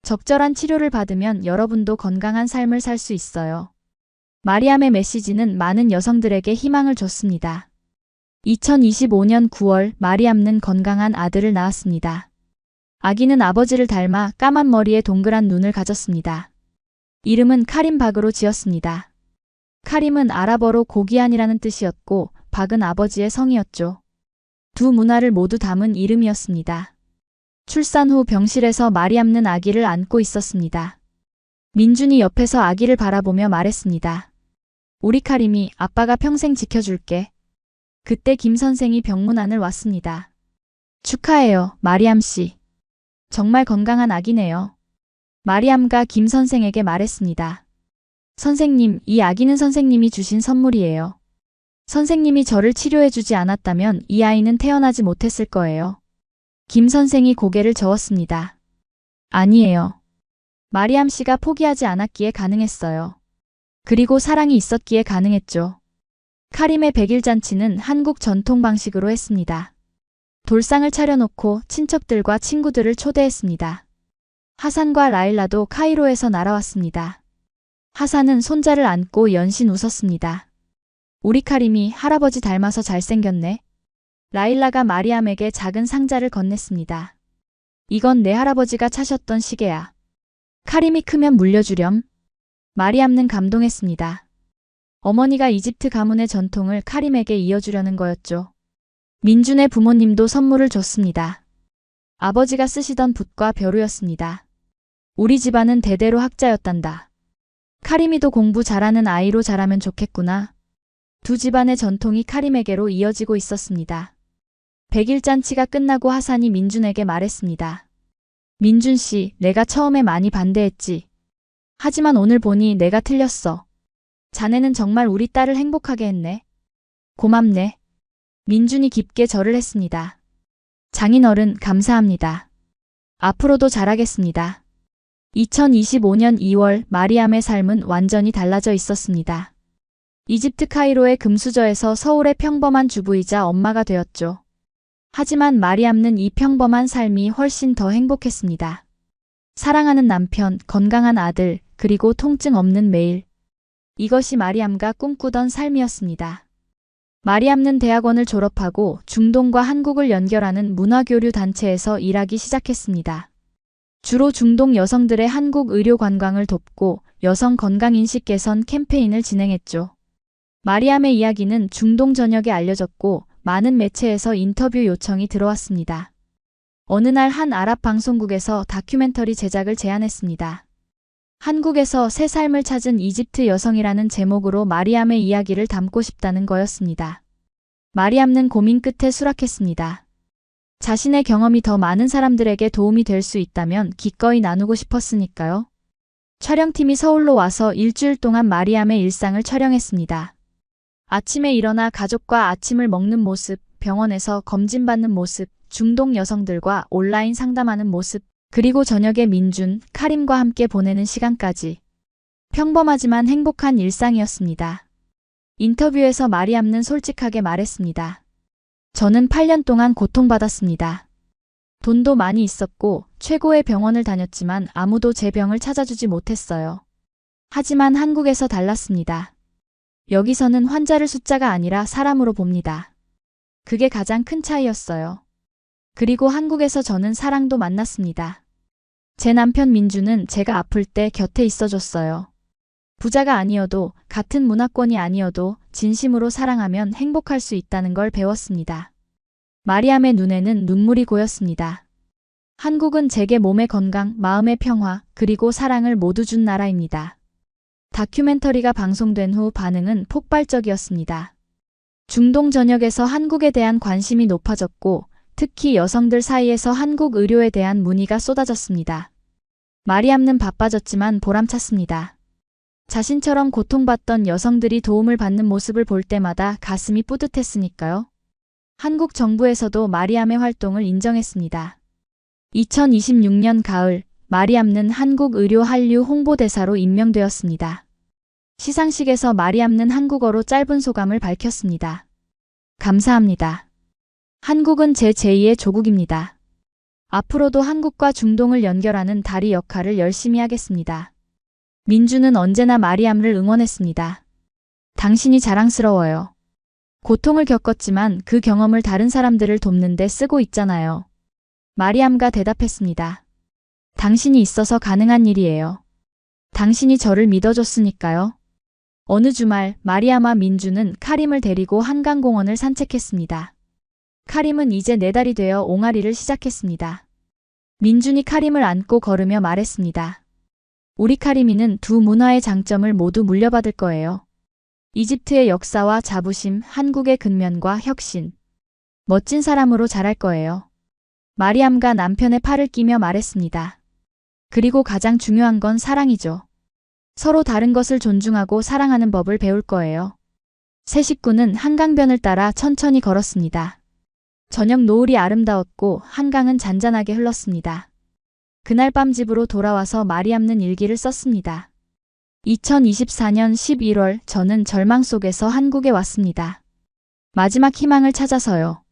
적절한 치료를 받으면 여러분도 건강한 삶을 살 수 있어요. 마리암의 메시지는 많은 여성들에게 희망을 줬습니다. 2025년 9월 마리암는 건강한 아들을 낳았습니다. 아기는 아버지를 닮아 까만 머리에 동그란 눈을 가졌습니다. 이름은 카림 박으로 지었습니다. 카림은 아랍어로 고귀한이라는 뜻이었고 박은 아버지의 성이었죠. 두 문화를 모두 담은 이름이었습니다. 출산 후 병실에서 마리암는 아기를 안고 있었습니다. 민준이 옆에서 아기를 바라보며 말했습니다. 우리 카림이 아빠가 평생 지켜줄게. 그때 김 선생이 병문 안을 왔습니다. 축하해요, 마리암 씨. 정말 건강한 아기네요. 마리암과 김 선생에게 말했습니다. 선생님, 이 아기는 선생님이 주신 선물이에요. 선생님이 저를 치료해주지 않았다면 이 아이는 태어나지 못했을 거예요. 김 선생이 고개를 저었습니다. 아니에요. 마리암 씨가 포기하지 않았기에 가능했어요. 그리고 사랑이 있었기에 가능했죠. 카림의 100일 잔치는 한국 전통 방식으로 했습니다. 돌상을 차려놓고 친척들과 친구들을 초대했습니다. 하산과 라일라도 카이로에서 날아왔습니다. 하산은 손자를 안고 연신 웃었습니다. 우리 카림이 할아버지 닮아서 잘생겼네. 라일라가 마리암에게 작은 상자를 건넸습니다. 이건 내 할아버지가 차셨던 시계야. 카림이 크면 물려주렴. 마리암는 감동했습니다. 어머니가 이집트 가문의 전통을 카림에게 이어주려는 거였죠. 민준의 부모님도 선물을 줬습니다. 아버지가 쓰시던 붓과 벼루였습니다. 우리 집안은 대대로 학자였단다. 카림이도 공부 잘하는 아이로 자라면 좋겠구나. 두 집안의 전통이 카림에게로 이어지고 있었습니다. 100일 잔치가 끝나고 하산이 민준에게 말했습니다. 민준 씨, 내가 처음에 많이 반대했지. 하지만 오늘 보니 내가 틀렸어. 자네는 정말 우리 딸을 행복하게 했네. 고맙네. 민준이 깊게 절을 했습니다. 장인어른 감사합니다. 앞으로도 잘하겠습니다. 2025년 2월 마리암의 삶은 완전히 달라져 있었습니다. 이집트 카이로의 금수저에서 서울의 평범한 주부이자 엄마가 되었죠. 하지만 마리암는 이 평범한 삶이 훨씬 더 행복했습니다. 사랑하는 남편, 건강한 아들, 그리고 통증 없는 매일. 이것이 마리암가 꿈꾸던 삶이었습니다. 마리암는 대학원을 졸업하고 중동과 한국을 연결하는 문화교류 단체에서 일하기 시작했습니다. 주로 중동 여성들의 한국 의료 관광을 돕고 여성 건강인식 개선 캠페인을 진행했죠. 마리암의 이야기는 중동 전역에 알려졌고 많은 매체에서 인터뷰 요청이 들어왔습니다. 어느 날 한 아랍 방송국에서 다큐멘터리 제작을 제안했습니다. 한국에서 새 삶을 찾은 이집트 여성이라는 제목으로 마리암의 이야기를 담고 싶다는 거였습니다. 마리암는 고민 끝에 수락했습니다. 자신의 경험이 더 많은 사람들에게 도움이 될 수 있다면 기꺼이 나누고 싶었으니까요. 촬영팀이 서울로 와서 일주일 동안 마리암의 일상을 촬영했습니다. 아침에 일어나 가족과 아침을 먹는 모습, 병원에서 검진받는 모습, 중동 여성들과 온라인 상담하는 모습, 그리고 저녁에 민준, 카림과 함께 보내는 시간까지. 평범하지만 행복한 일상이었습니다. 인터뷰에서 마리암는 솔직하게 말했습니다. 저는 8년 동안 고통받았습니다. 돈도 많이 있었고 최고의 병원을 다녔지만 아무도 제 병을 찾아주지 못했어요. 하지만 한국에서 달랐습니다. 여기서는 환자를 숫자가 아니라 사람으로 봅니다. 그게 가장 큰 차이였어요. 그리고 한국에서 저는 사랑도 만났습니다. 제 남편 민주는 제가 아플 때 곁에 있어줬어요. 부자가 아니어도 같은 문화권이 아니어도 진심으로 사랑하면 행복할 수 있다는 걸 배웠습니다. 마리암의 눈에는 눈물이 고였습니다. 한국은 제게 몸의 건강, 마음의 평화, 그리고 사랑을 모두 준 나라입니다. 다큐멘터리가 방송된 후 반응은 폭발적이었습니다. 중동 전역에서 한국에 대한 관심이 높아졌고 특히 여성들 사이에서 한국 의료에 대한 문의가 쏟아졌습니다. 마리암는 바빠졌지만 보람찼습니다. 자신처럼 고통받던 여성들이 도움을 받는 모습을 볼 때마다 가슴이 뿌듯했으니까요. 한국 정부에서도 마리암의 활동을 인정했습니다. 2026년 가을, 마리암는 한국 의료 한류 홍보대사로 임명되었습니다. 시상식에서 마리암는 한국어로 짧은 소감을 밝혔습니다. 감사합니다. 한국은 제 제2의 조국입니다. 앞으로도 한국과 중동을 연결하는 다리 역할을 열심히 하겠습니다. 민주는 언제나 마리암을 응원했습니다. 당신이 자랑스러워요. 고통을 겪었지만 그 경험을 다른 사람들을 돕는 데 쓰고 있잖아요. 마리암가 대답했습니다. 당신이 있어서 가능한 일이에요. 당신이 저를 믿어줬으니까요. 어느 주말 마리암과 민주는 카림을 데리고 한강공원을 산책했습니다. 카림은 이제 4달이 되어 옹알이를 시작했습니다. 민준이 카림을 안고 걸으며 말했습니다. 우리 카림이는 두 문화의 장점을 모두 물려받을 거예요. 이집트의 역사와 자부심, 한국의 근면과 혁신. 멋진 사람으로 자랄 거예요. 마리암가 남편의 팔을 끼며 말했습니다. 그리고 가장 중요한 건 사랑이죠. 서로 다른 것을 존중하고 사랑하는 법을 배울 거예요. 세 식구는 한강변을 따라 천천히 걸었습니다. 저녁 노을이 아름다웠고 한강은 잔잔하게 흘렀습니다. 그날 밤 집으로 돌아와서 마리암는 일기를 썼습니다. 2024년 11월 저는 절망 속에서 한국에 왔습니다. 마지막 희망을 찾아서요.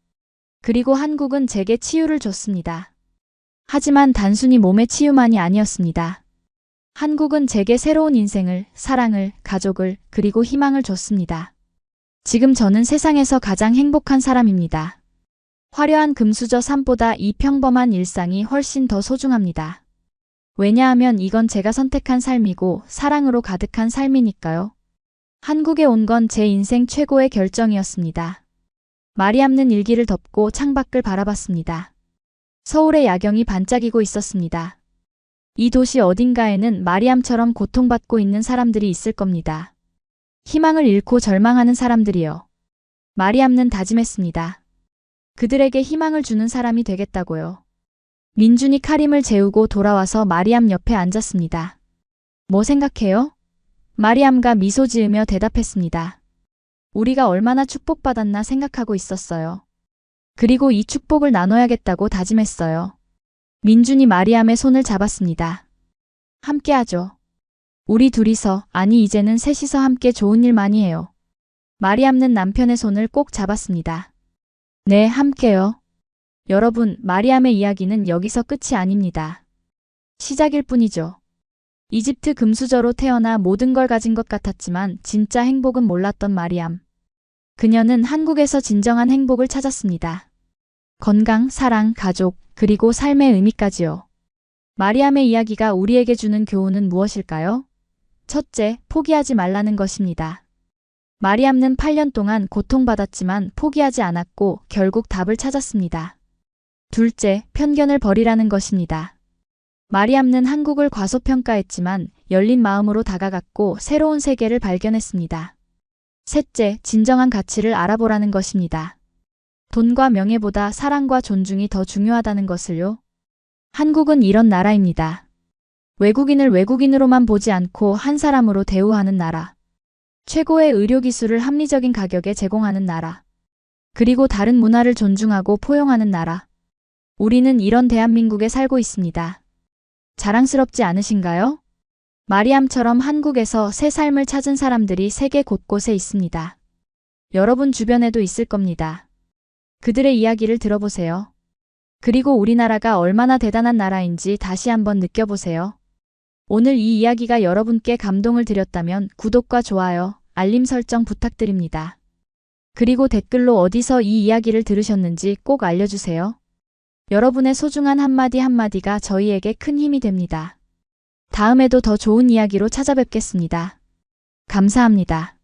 그리고 한국은 제게 치유를 줬습니다. 하지만 단순히 몸의 치유만이 아니었습니다. 한국은 제게 새로운 인생을, 사랑을, 가족을, 그리고 희망을 줬습니다. 지금 저는 세상에서 가장 행복한 사람입니다. 화려한 금수저 삶보다 이 평범한 일상이 훨씬 더 소중합니다. 왜냐하면 이건 제가 선택한 삶이고 사랑으로 가득한 삶이니까요. 한국에 온 건 제 인생 최고의 결정이었습니다. 마리암는 일기를 덮고 창밖을 바라봤습니다. 서울의 야경이 반짝이고 있었습니다. 이 도시 어딘가에는 마리암처럼 고통받고 있는 사람들이 있을 겁니다. 희망을 잃고 절망하는 사람들이요. 마리암는 다짐했습니다. 그들에게 희망을 주는 사람이 되겠다고요. 민준이 카림을 재우고 돌아와서 마리암 옆에 앉았습니다. 뭐 생각해요? 마리암가 미소 지으며 대답했습니다. 우리가 얼마나 축복받았나 생각하고 있었어요. 그리고 이 축복을 나눠야겠다고 다짐했어요. 민준이 마리암의 손을 잡았습니다. 함께하죠. 우리 둘이서, 아니 이제는 셋이서 함께 좋은 일만이 해요. 마리암는 남편의 손을 꼭 잡았습니다. 네, 함께요. 여러분, 마리암의 이야기는 여기서 끝이 아닙니다. 시작일 뿐이죠. 이집트 금수저로 태어나 모든 걸 가진 것 같았지만 진짜 행복은 몰랐던 마리암. 그녀는 한국에서 진정한 행복을 찾았습니다. 건강, 사랑, 가족, 그리고 삶의 의미까지요. 마리암의 이야기가 우리에게 주는 교훈은 무엇일까요? 첫째, 포기하지 말라는 것입니다. 마리암는 8년 동안 고통받았지만 포기하지 않았고 결국 답을 찾았습니다. 둘째, 편견을 버리라는 것입니다. 마리암는 한국을 과소평가했지만 열린 마음으로 다가갔고 새로운 세계를 발견했습니다. 셋째, 진정한 가치를 알아보라는 것입니다. 돈과 명예보다 사랑과 존중이 더 중요하다는 것을요. 한국은 이런 나라입니다. 외국인을 외국인으로만 보지 않고 한 사람으로 대우하는 나라. 최고의 의료기술을 합리적인 가격에 제공하는 나라. 그리고 다른 문화를 존중하고 포용하는 나라. 우리는 이런 대한민국에 살고 있습니다. 자랑스럽지 않으신가요? 마리암처럼 한국에서 새 삶을 찾은 사람들이 세계 곳곳에 있습니다. 여러분 주변에도 있을 겁니다. 그들의 이야기를 들어보세요. 그리고 우리나라가 얼마나 대단한 나라인지 다시 한번 느껴보세요. 오늘 이 이야기가 여러분께 감동을 드렸다면 구독과 좋아요, 알림 설정 부탁드립니다. 그리고 댓글로 어디서 이 이야기를 들으셨는지 꼭 알려주세요. 여러분의 소중한 한마디 한마디가 저희에게 큰 힘이 됩니다. 다음에도 더 좋은 이야기로 찾아뵙겠습니다. 감사합니다.